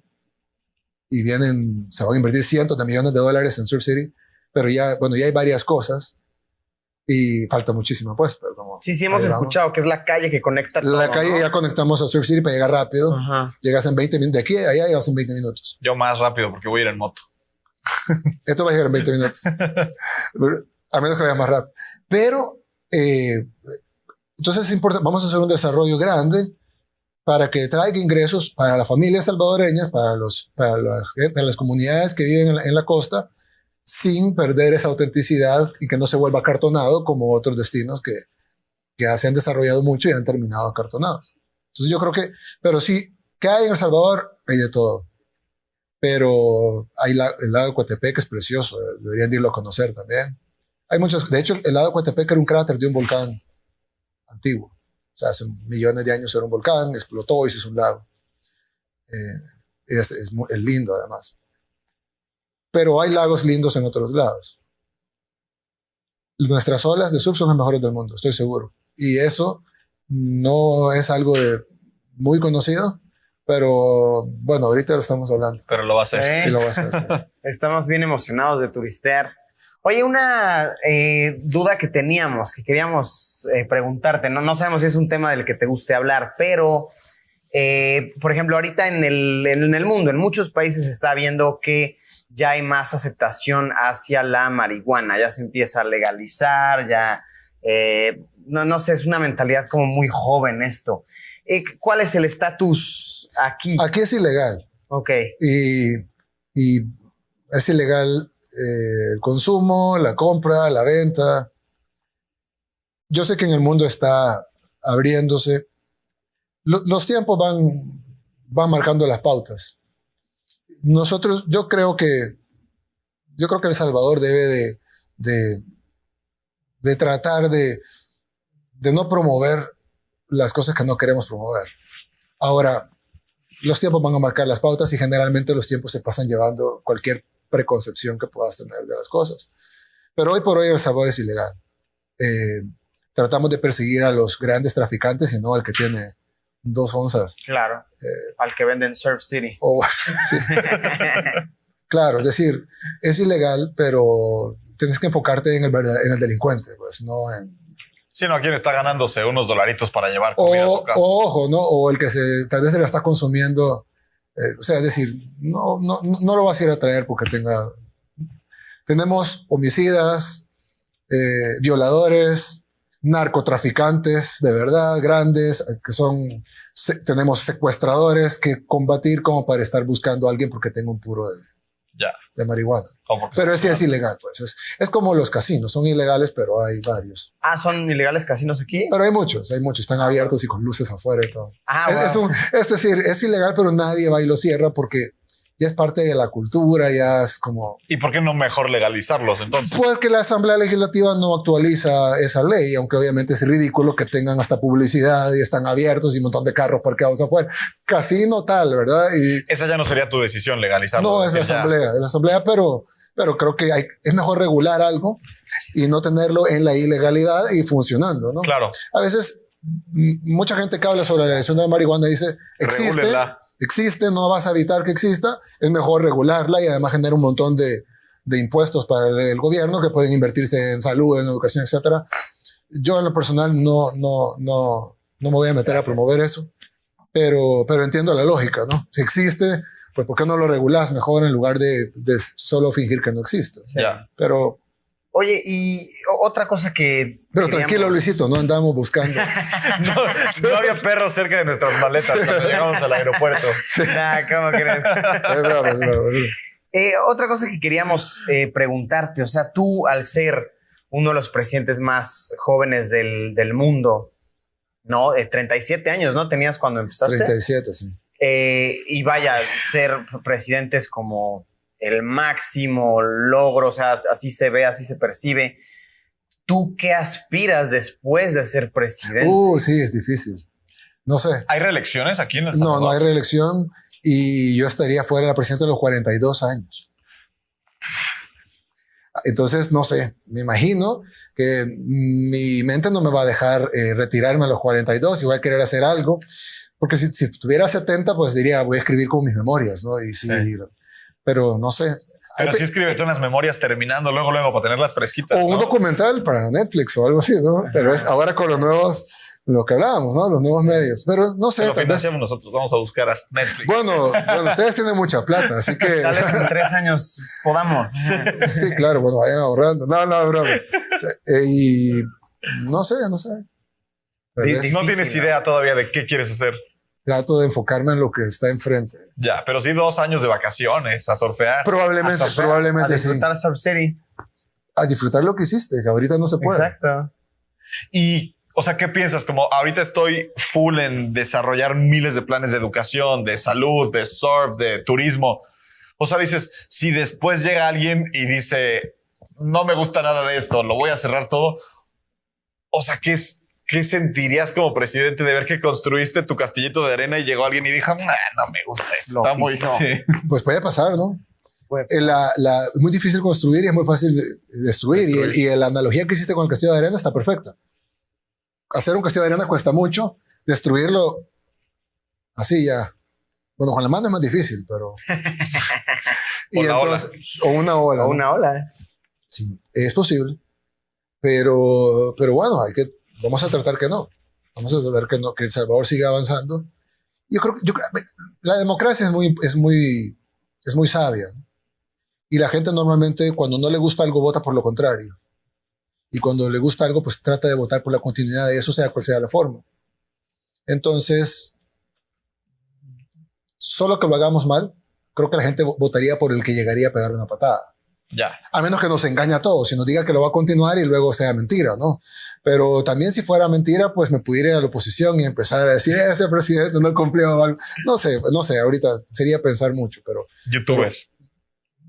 [SPEAKER 3] Y se van a invertir cientos de millones de dólares en Surf City. Pero ya hay varias cosas. Y falta muchísimo, pues. Pero
[SPEAKER 2] sí, hemos escuchado que es la calle que conecta todo.
[SPEAKER 3] La calle, ¿no? Ya conectamos a Surf City para llegar rápido.
[SPEAKER 2] Ajá.
[SPEAKER 3] Llegas en 20 minutos. De aquí a allá llegas en 20 minutos.
[SPEAKER 4] Yo más rápido porque voy a ir en moto.
[SPEAKER 3] Esto va a llegar en 20 minutos. A menos que vaya más rápido. Pero, entonces es importante. Vamos a hacer un desarrollo grande para que traiga ingresos para las familias salvadoreñas, para las comunidades que viven en la costa, sin perder esa autenticidad y que no se vuelva acartonado como otros destinos que se han desarrollado mucho y han terminado acartonados. Entonces yo creo pero sí, ¿qué hay en El Salvador? Hay de todo. Pero hay el lago de Coatepec, que es precioso, deberían irlo a conocer también. Hay muchos, de hecho, el lago de Coatepec era un cráter de un volcán antiguo. O sea, hace millones de años era un volcán, explotó y se hizo un lago. Es lindo además. pero hay lagos lindos en otros lados. Nuestras olas de surf son las mejores del mundo, estoy seguro. Y eso no es algo muy conocido, pero bueno, ahorita lo estamos hablando.
[SPEAKER 4] Pero lo va a hacer.
[SPEAKER 3] Y lo va a hacer, sí.
[SPEAKER 2] Estamos bien emocionados de turistear. Oye, una duda que teníamos, que queríamos preguntarte, no sabemos si es un tema del que te guste hablar, pero, por ejemplo, ahorita en el mundo, en muchos países se está viendo que ya hay más aceptación hacia la marihuana, ya se empieza a legalizar, ya, no sé, es una mentalidad como muy joven esto. ¿Cuál es el estatus aquí?
[SPEAKER 3] Aquí es ilegal.
[SPEAKER 2] Ok.
[SPEAKER 3] Y es ilegal el consumo, la compra, la venta. Yo sé que en el mundo está abriéndose. Los tiempos van marcando las pautas. Yo creo que El Salvador debe de tratar de no promover las cosas que no queremos promover. Ahora, los tiempos van a marcar las pautas y generalmente los tiempos se pasan llevando cualquier preconcepción que puedas tener de las cosas. Pero hoy por hoy El Salvador es ilegal. Tratamos de perseguir a los grandes traficantes y no al que tiene 2 onzas.
[SPEAKER 2] Claro, al que venden Surf City.
[SPEAKER 3] Sí. Claro, es decir, es ilegal, pero tienes que enfocarte en el delincuente, pues, no en...
[SPEAKER 4] Sí, no, ¿quién está ganándose unos dolaritos para llevar comida a su casa?
[SPEAKER 3] Ojo, ¿no? O el que tal vez se la está consumiendo. O sea, es decir, no lo vas a ir a traer porque tenemos homicidas, violadores, narcotraficantes de verdad, grandes, tenemos secuestradores que combatir como para estar buscando a alguien porque tenga un puro de marihuana. Pero sí es ilegal, pues. Es como los casinos, son ilegales, pero hay varios.
[SPEAKER 2] ¿Son ilegales casinos aquí?
[SPEAKER 3] Pero hay muchos, están abiertos y con luces afuera y todo.
[SPEAKER 2] Wow.
[SPEAKER 3] Es decir, es ilegal, pero nadie va y lo cierra porque ya es parte de la cultura, ya es como...
[SPEAKER 4] ¿Y por qué no mejor legalizarlos entonces?
[SPEAKER 3] Porque la Asamblea Legislativa no actualiza esa ley, aunque obviamente es ridículo que tengan hasta publicidad y están abiertos y un montón de carros parqueados afuera. Casino tal, ¿verdad? Y
[SPEAKER 4] esa ya no sería tu decisión legalizarlo.
[SPEAKER 3] No, es la Asamblea, pero creo que es mejor regular algo y no tenerlo en la ilegalidad y funcionando, ¿no?
[SPEAKER 4] Claro.
[SPEAKER 3] A veces mucha gente que habla sobre la elección de la marihuana dice, existe, no vas a evitar que exista, es mejor regularla y además genera un montón de impuestos para el gobierno que pueden invertirse en salud, en educación, etcétera. Yo en lo personal no me voy a meter a promover eso, pero entiendo la lógica, ¿no? Si existe, pues ¿por qué no lo regulas mejor en lugar de solo fingir que no existe?
[SPEAKER 2] Sí.
[SPEAKER 3] Pero...
[SPEAKER 2] Oye, y otra cosa que...
[SPEAKER 3] Pero tranquilo, Luisito, no andamos buscando.
[SPEAKER 4] no había perros cerca de nuestras maletas cuando llegamos al aeropuerto.
[SPEAKER 2] ¿Cómo crees?
[SPEAKER 3] Es bravo.
[SPEAKER 2] Otra cosa que queríamos preguntarte, o sea, tú al ser uno de los presidentes más jóvenes del mundo, ¿no? 37 años, ¿no? ¿Tenías cuando empezaste?
[SPEAKER 3] 37, sí.
[SPEAKER 2] Y vaya, ser presidentes como... el máximo logro, o sea, así se ve, así se percibe. ¿Tú qué aspiras después de ser presidente?
[SPEAKER 3] Sí, es difícil. No sé.
[SPEAKER 4] ¿Hay reelecciones aquí en El Salvador?
[SPEAKER 3] No hay reelección y yo estaría fuera de la presidencia a los 42 años. Entonces, no sé, me imagino que mi mente no me va a dejar retirarme a los 42 y voy a querer hacer algo. Porque si tuviera 70, pues diría, voy a escribir como mis memorias, ¿no? Y sí. Pero no sé.
[SPEAKER 4] Pero sí escríbete unas memorias terminando luego para tenerlas fresquitas.
[SPEAKER 3] O un documental para Netflix o algo así, ¿no? Pero es ahora con los nuevos, lo que hablábamos, ¿no? Los nuevos medios. Pero no sé.
[SPEAKER 4] Lo financiamos nosotros, vamos a buscar a Netflix.
[SPEAKER 3] Bueno, ustedes tienen mucha plata, así que...
[SPEAKER 2] Tal vez en 3 años podamos.
[SPEAKER 3] Sí, claro, bueno, vayan ahorrando. No, bravo. Y no sé.
[SPEAKER 4] No tienes idea todavía de qué quieres hacer.
[SPEAKER 3] Trato de enfocarme en lo que está enfrente.
[SPEAKER 4] Ya, pero sí 2 años de vacaciones, a surfear.
[SPEAKER 3] Probablemente
[SPEAKER 2] a disfrutar Surf City.
[SPEAKER 3] A disfrutar lo que hiciste, que ahorita no se puede.
[SPEAKER 2] Exacto.
[SPEAKER 4] Y, o sea, ¿qué piensas? Como ahorita estoy full en desarrollar miles de planes de educación, de salud, de surf, de turismo. O sea, dices, si después llega alguien y dice, no me gusta nada de esto, lo voy a cerrar todo. O sea, ¿qué sentirías como presidente de ver que construiste tu castillito de arena y llegó alguien y dijo, no me gusta esto? Está muy... Sí.
[SPEAKER 3] Pues puede pasar, ¿no? Es muy difícil construir y es muy fácil destruir. Y la analogía que hiciste con el Castillo de Arena está perfecta. Hacer un Castillo de Arena cuesta mucho, destruirlo así ya. Bueno, con la mano es más difícil, pero... O una ola.
[SPEAKER 2] O una ola.
[SPEAKER 3] Sí, es posible. Pero bueno, vamos a tratar que no. Vamos a tratar que no, que El Salvador siga avanzando. Yo creo la democracia es muy sabia, ¿no? Y la gente normalmente, cuando no le gusta algo, vota por lo contrario. Y cuando le gusta algo, pues trata de votar por la continuidad de eso, sea cual sea la forma. Entonces, solo que lo hagamos mal, creo que la gente votaría por el que llegaría a pegar una patada.
[SPEAKER 4] Ya.
[SPEAKER 3] A menos que nos engañe a todos y nos diga que lo va a continuar y luego sea mentira, ¿no? Pero también si fuera mentira, pues me pudiera ir a la oposición y empezar a decir, ese presidente no cumplió algo. No sé, ahorita sería pensar mucho, pero...
[SPEAKER 4] YouTuber.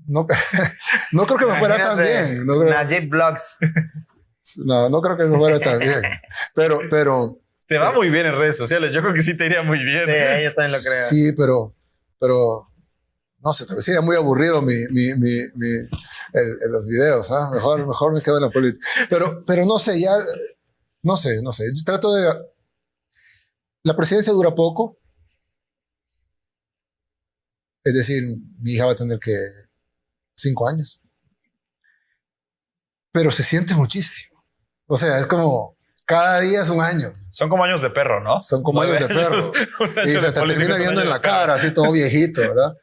[SPEAKER 3] No creo que me fuera tan bien.
[SPEAKER 2] Najib Vlogs.
[SPEAKER 3] No creo que me fuera tan bien. Pero
[SPEAKER 4] te va muy bien en redes sociales. Yo creo que sí te iría muy bien.
[SPEAKER 2] Sí, yo también lo creo.
[SPEAKER 3] Sí, pero no sé, tal vez sería muy aburrido los videos. ¿Ah? Mejor me quedo en la política. Pero no sé, ya no sé. Yo trato de... La presidencia dura poco. Es decir, mi hija va a tener que 5 años. Pero se siente muchísimo. O sea, es como cada día es un año.
[SPEAKER 4] Son como años de perro, ¿no?
[SPEAKER 3] Son como años de perro. Y se te termina viendo en la cara, así todo viejito, ¿verdad?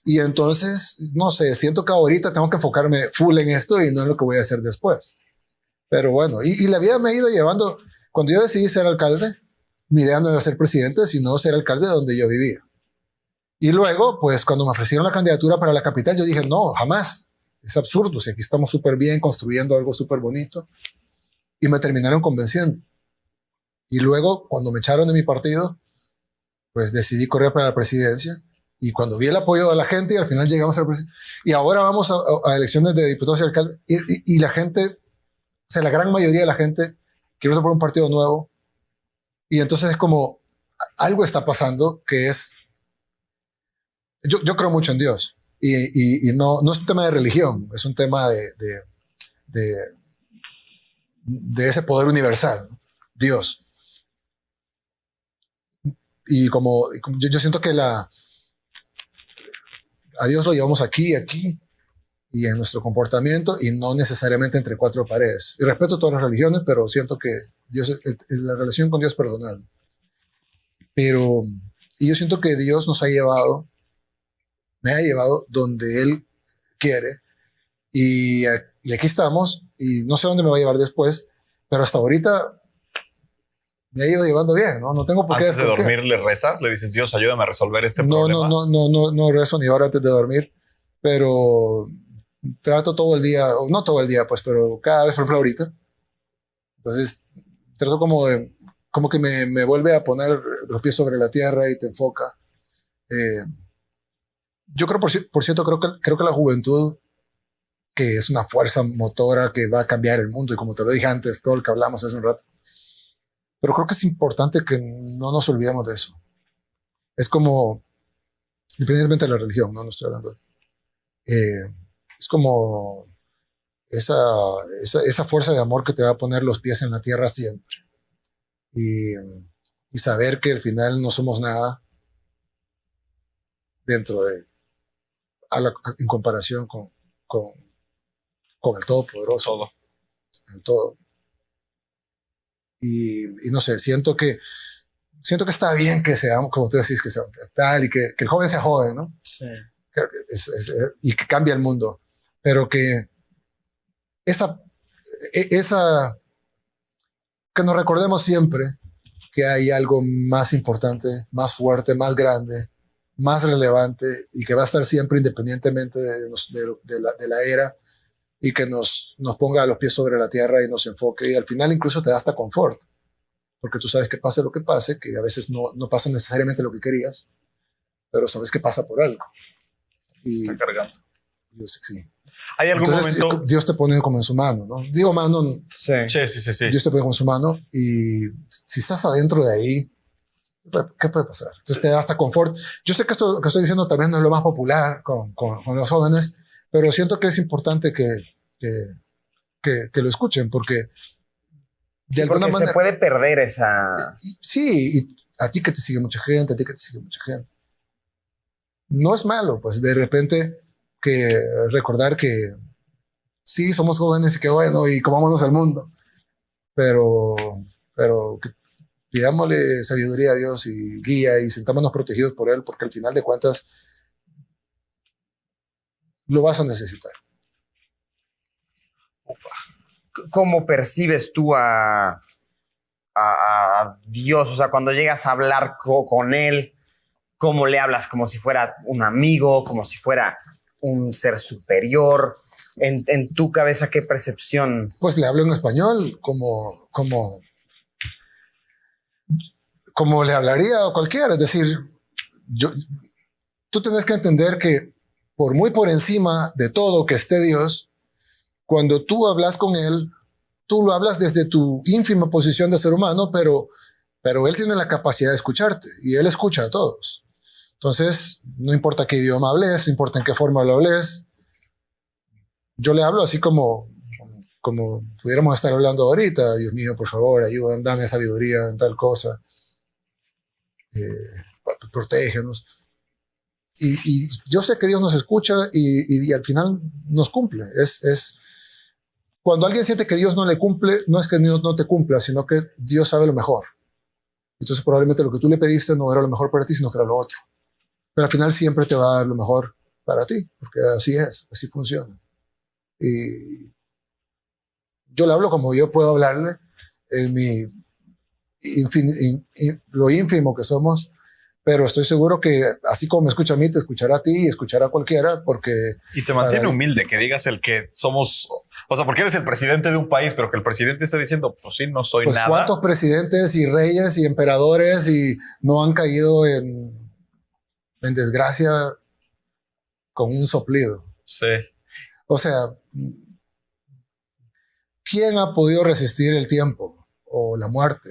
[SPEAKER 3] Y entonces, no sé, siento que ahorita tengo que enfocarme full en esto y no en lo que voy a hacer después. Pero bueno, y la vida me ha ido llevando. Cuando yo decidí ser alcalde, mi idea no era ser presidente, sino ser alcalde de donde yo vivía. Y luego, pues cuando me ofrecieron la candidatura para la capital, yo dije, no, jamás. Es absurdo, si aquí estamos súper bien construyendo algo súper bonito. Y me terminaron convenciendo. Y luego, cuando me echaron de mi partido, pues decidí correr para la presidencia. Y cuando vi el apoyo de la gente, y al final llegamos a la presidencia. Y ahora vamos a elecciones de diputados y alcaldes. Y la gente, o sea, la gran mayoría de la gente quiere votar por un partido nuevo. Y entonces es como, algo está pasando que es... Yo creo mucho en Dios. Y no es un tema de religión, es un tema de ese poder universal, ¿no? Dios. Y como yo siento que a Dios lo llevamos aquí y en nuestro comportamiento y no necesariamente entre 4 paredes. Y respeto todas las religiones, pero siento que Dios, la relación con Dios es personal. Y yo siento que Dios me ha llevado donde Él quiere. Y aquí estamos, y no sé dónde me va a llevar después, pero hasta ahorita me ha ido llevando bien, ¿no? No tengo por qué
[SPEAKER 4] desconfiar. ¿Antes de dormir le rezas? ¿Le dices, Dios, ayúdame a resolver este problema?
[SPEAKER 3] No rezo ni ahora antes de dormir, pero trato todo el día, no todo el día, pues, pero cada vez, por ejemplo, ahorita. Entonces, trato como que me vuelve a poner los pies sobre la tierra y te enfoca. Yo creo, por cierto, creo que la juventud, que es una fuerza motora que va a cambiar el mundo, y como te lo dije antes, todo lo que hablamos hace un rato, pero creo que es importante que no nos olvidemos de eso. Es como, independientemente de la religión, no estoy hablando es como esa fuerza de amor que te va a poner los pies en la tierra siempre. Y saber que al final no somos nada dentro de, en comparación con el Todopoderoso.
[SPEAKER 4] Todo.
[SPEAKER 3] El todo. Y no sé, siento que está bien que seamos, como tú decís, que sea tal y que el joven sea joven, ¿no?
[SPEAKER 2] Sí.
[SPEAKER 3] Y que cambie el mundo. Pero que que nos recordemos siempre que hay algo más importante, más fuerte, más grande, más relevante y que va a estar siempre independientemente de la era, y que nos ponga los pies sobre la tierra y nos enfoque, y al final incluso te da hasta confort, porque tú sabes que pase lo que pase, que a veces no pasa necesariamente lo que querías, pero sabes que pasa por algo. Y
[SPEAKER 4] está cargando.
[SPEAKER 3] Dios, sí.
[SPEAKER 4] ¿Hay algún momento?
[SPEAKER 3] Dios te pone como en su mano, ¿no? Digo mano.
[SPEAKER 2] Sí.
[SPEAKER 4] Sí.
[SPEAKER 3] Dios te pone como en su mano, y si estás adentro de ahí, ¿qué puede pasar? Entonces te da hasta confort. Yo sé que esto que estoy diciendo también no es lo más popular con los jóvenes, pero siento que es importante que lo escuchen, porque de alguna manera
[SPEAKER 2] se puede perder esa...
[SPEAKER 3] Sí, y a ti que te sigue mucha gente, a ti que te sigue mucha gente. No es malo, pues de repente que recordar que sí, somos jóvenes y que bueno, y comámonos al mundo, pero que pidámosle sabiduría a Dios y guía y sentámonos protegidos por Él, porque al final de cuentas lo vas a necesitar.
[SPEAKER 2] ¿Cómo percibes tú a Dios? O sea, cuando llegas a hablar con Él, ¿cómo le hablas? ¿Como si fuera un amigo? ¿Como si fuera un ser superior? En tu cabeza, ¿qué percepción?
[SPEAKER 3] Pues le hablo en español, como le hablaría a cualquiera. Es decir, tú tienes que entender que por muy por encima de todo que esté Dios, cuando tú hablas con Él, tú lo hablas desde tu ínfima posición de ser humano, pero Él tiene la capacidad de escucharte y Él escucha a todos. Entonces, no importa qué idioma hables, no importa en qué forma lo hables, yo le hablo así como pudiéramos estar hablando ahorita. Dios mío, por favor, ayúdame, dame sabiduría en tal cosa. Protégenos. Y yo sé que Dios nos escucha y al final nos cumple. Cuando alguien siente que Dios no le cumple, no es que Dios no te cumpla, sino que Dios sabe lo mejor. Entonces probablemente lo que tú le pediste no era lo mejor para ti, sino que era lo otro. Pero al final siempre te va a dar lo mejor para ti, porque así es, así funciona. Y yo le hablo como yo puedo hablarle en lo ínfimo que somos, pero estoy seguro que así como me escucha a mí, te escuchará a ti y escuchará a cualquiera, porque...
[SPEAKER 4] Y te mantiene humilde que digas el que somos, o sea, porque eres el presidente de un país, pero que el presidente está diciendo, pues sí, no soy nada.
[SPEAKER 3] ¿Cuántos presidentes y reyes y emperadores y no han caído en desgracia con un soplido?
[SPEAKER 4] Sí.
[SPEAKER 3] O sea, ¿quién ha podido resistir el tiempo o la muerte?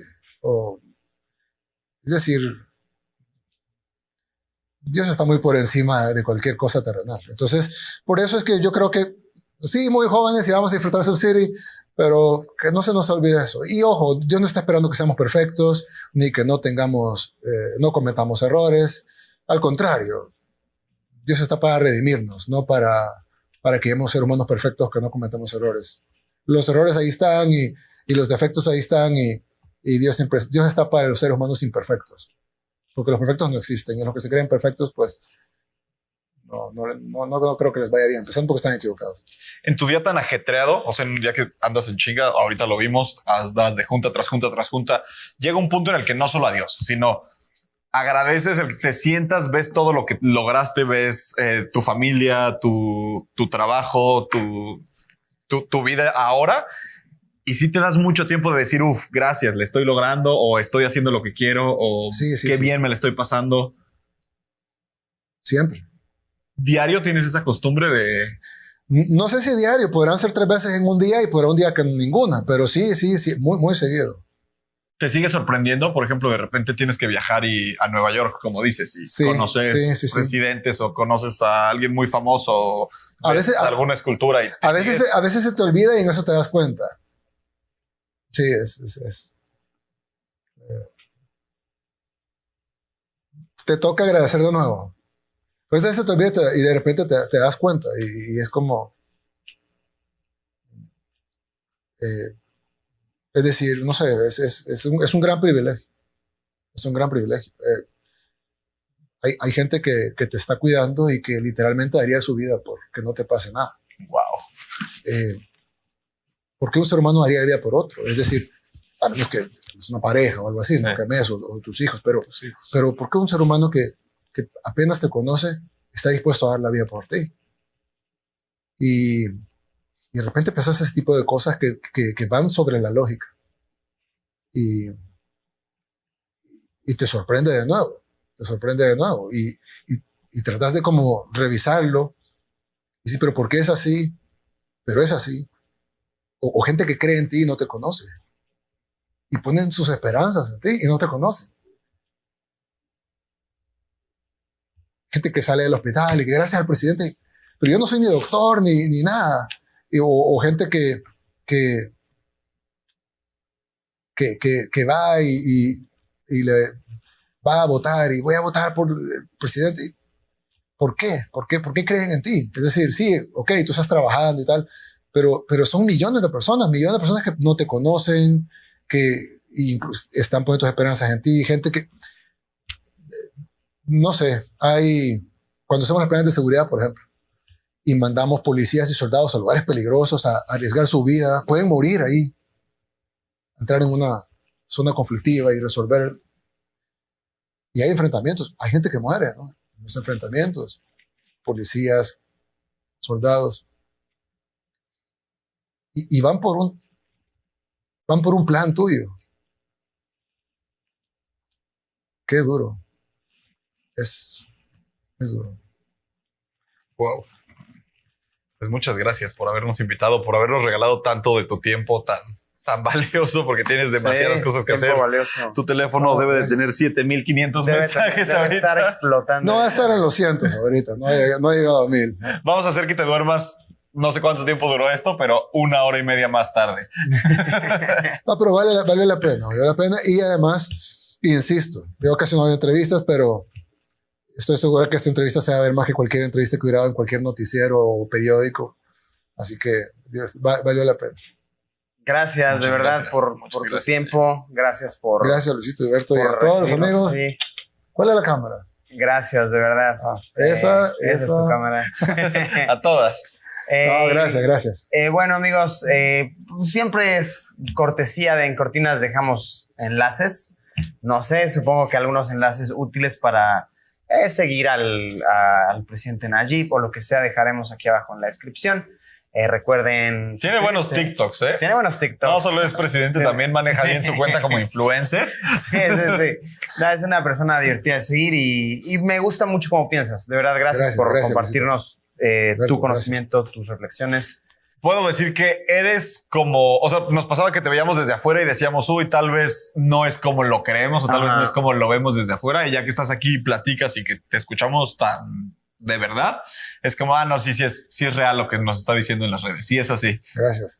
[SPEAKER 3] Es decir, Dios está muy por encima de cualquier cosa terrenal. Entonces, por eso es que yo creo que sí, muy jóvenes y vamos a disfrutar Subcity, pero que no se nos olvide eso. Y ojo, Dios no está esperando que seamos perfectos, ni que no cometamos errores. Al contrario, Dios está para redimirnos, no para que seamos seres humanos perfectos que no cometamos errores. Los errores ahí están y los defectos ahí están y Dios está para los seres humanos imperfectos. Porque los perfectos no existen y los que se creen perfectos, pues no creo que les vaya bien, empezando porque están equivocados.
[SPEAKER 4] En tu día tan ajetreado, o sea, en un día que andas en chinga, ahorita lo vimos, andas de junta tras junta tras junta, llega un punto en el que no solo adiós, sino agradeces el que te sientas, ves todo lo que lograste, ves tu familia, tu trabajo, tu vida ahora. Y sí te das mucho tiempo de decir, gracias, le estoy logrando o estoy haciendo lo que quiero o qué bien me le estoy pasando.
[SPEAKER 3] Siempre.
[SPEAKER 4] ¿Diario tienes esa costumbre de...?
[SPEAKER 3] No sé si diario, podrán ser 3 veces en un día y podrá un día que ninguna, pero sí, muy, muy seguido.
[SPEAKER 4] ¿Te sigue sorprendiendo? Por ejemplo, de repente tienes que viajar a Nueva York, como dices, y conoces residentes o conoces a alguien muy famoso o a veces alguna escultura. Y
[SPEAKER 3] a veces se te olvida y en eso te das cuenta. Sí, te toca agradecer de nuevo. Pues se te olvida y de repente te das cuenta y es como... es decir, no sé, es un gran privilegio. Es un gran privilegio. Hay gente que te está cuidando y que literalmente daría su vida por que no te pase nada.
[SPEAKER 4] Wow.
[SPEAKER 3] ¿Por qué un ser humano daría la vida por otro? Es decir, a menos que es una pareja o algo así, ¿no? Que ames o tus hijos, pero ¿por qué un ser humano que apenas te conoce está dispuesto a dar la vida por ti? Y de repente pensás ese tipo de cosas que van sobre la lógica. Y te sorprende de nuevo. Y tratás de como revisarlo. Y sí, pero ¿por qué es así? Pero es así. O gente que cree en ti y no te conoce. Y ponen sus esperanzas en ti y no te conoce. Gente que sale del hospital y que gracias al presidente... Pero yo no soy ni doctor ni nada. O gente que va y le va a votar y voy a votar por el presidente. ¿Por qué? ¿Por qué creen en ti? Es decir, sí, ok, tú estás trabajando y tal, pero son millones de personas que no te conocen, que incluso están poniendo sus esperanzas en ti, gente que, no sé, cuando hacemos los planes de seguridad, por ejemplo, y mandamos policías y soldados a lugares peligrosos a arriesgar su vida, pueden morir ahí, entrar en una zona conflictiva y resolver. Y hay enfrentamientos, hay gente que muere, ¿no? En los enfrentamientos, policías, soldados, y van por un plan tuyo. Qué duro. Es duro.
[SPEAKER 4] Wow. Pues muchas gracias por habernos invitado, por habernos regalado tanto de tu tiempo tan valioso, porque tienes demasiadas cosas que hacer.
[SPEAKER 2] Valioso.
[SPEAKER 4] Tu teléfono debe de tener 7,500 mensajes
[SPEAKER 2] debe
[SPEAKER 4] ahorita.
[SPEAKER 2] Estar explotando.
[SPEAKER 3] No va a estar en los cientos ahorita, no ha llegado a 1000.
[SPEAKER 4] Vamos a hacer que te duermas, no sé cuánto tiempo duró esto, pero 1 hora y media más tarde.
[SPEAKER 3] No, pero vale la pena. Y además, insisto, yo casi no hago entrevistas, pero estoy seguro que esta entrevista se va a ver más que cualquier entrevista que hubiera dado en cualquier noticiero o periódico. Así que valió la pena.
[SPEAKER 2] Gracias, de verdad, por tu tiempo. Gracias por...
[SPEAKER 3] Gracias, Luisito Hurberto, y a todos los amigos.
[SPEAKER 2] Sí.
[SPEAKER 3] ¿Cuál es la cámara?
[SPEAKER 2] Gracias, de verdad.
[SPEAKER 3] Esa
[SPEAKER 2] es tu cámara.
[SPEAKER 4] A todas.
[SPEAKER 3] Gracias.
[SPEAKER 2] Bueno, amigos, siempre es cortesía de En Cortinas dejamos enlaces. No sé, supongo que algunos enlaces útiles para seguir al presidente Nayib o lo que sea, dejaremos aquí abajo en la descripción. Recuerden...
[SPEAKER 4] Tiene buenos TikToks, ¿eh?
[SPEAKER 2] Tiene buenos TikToks.
[SPEAKER 4] No solo es presidente, también maneja bien su cuenta como influencer.
[SPEAKER 2] Sí. No, es una persona divertida de seguir y me gusta mucho cómo piensas. De verdad, gracias por compartirnos tu conocimiento, tus reflexiones.
[SPEAKER 4] Puedo decir que eres como... O sea, nos pasaba que te veíamos desde afuera y decíamos, uy, tal vez no es como lo creemos o tal vez no es como lo vemos desde afuera. Y ya que estás aquí, platicas y que te escuchamos tan... de verdad, es como, no, sí es real lo que nos está diciendo en las redes. Sí, es así.
[SPEAKER 3] Gracias.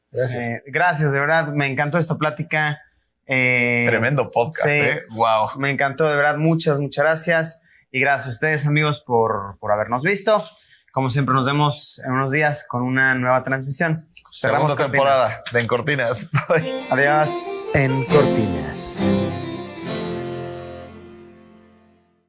[SPEAKER 2] Gracias, de verdad. Me encantó esta plática.
[SPEAKER 4] Tremendo podcast,
[SPEAKER 2] sí,
[SPEAKER 4] Wow.
[SPEAKER 2] Me encantó, de verdad. Muchas gracias. Y gracias a ustedes, amigos, por habernos visto. Como siempre, nos vemos en unos días con una nueva transmisión.
[SPEAKER 4] Segunda temporada de En Cortinas.
[SPEAKER 2] Adiós.
[SPEAKER 1] En Cortinas.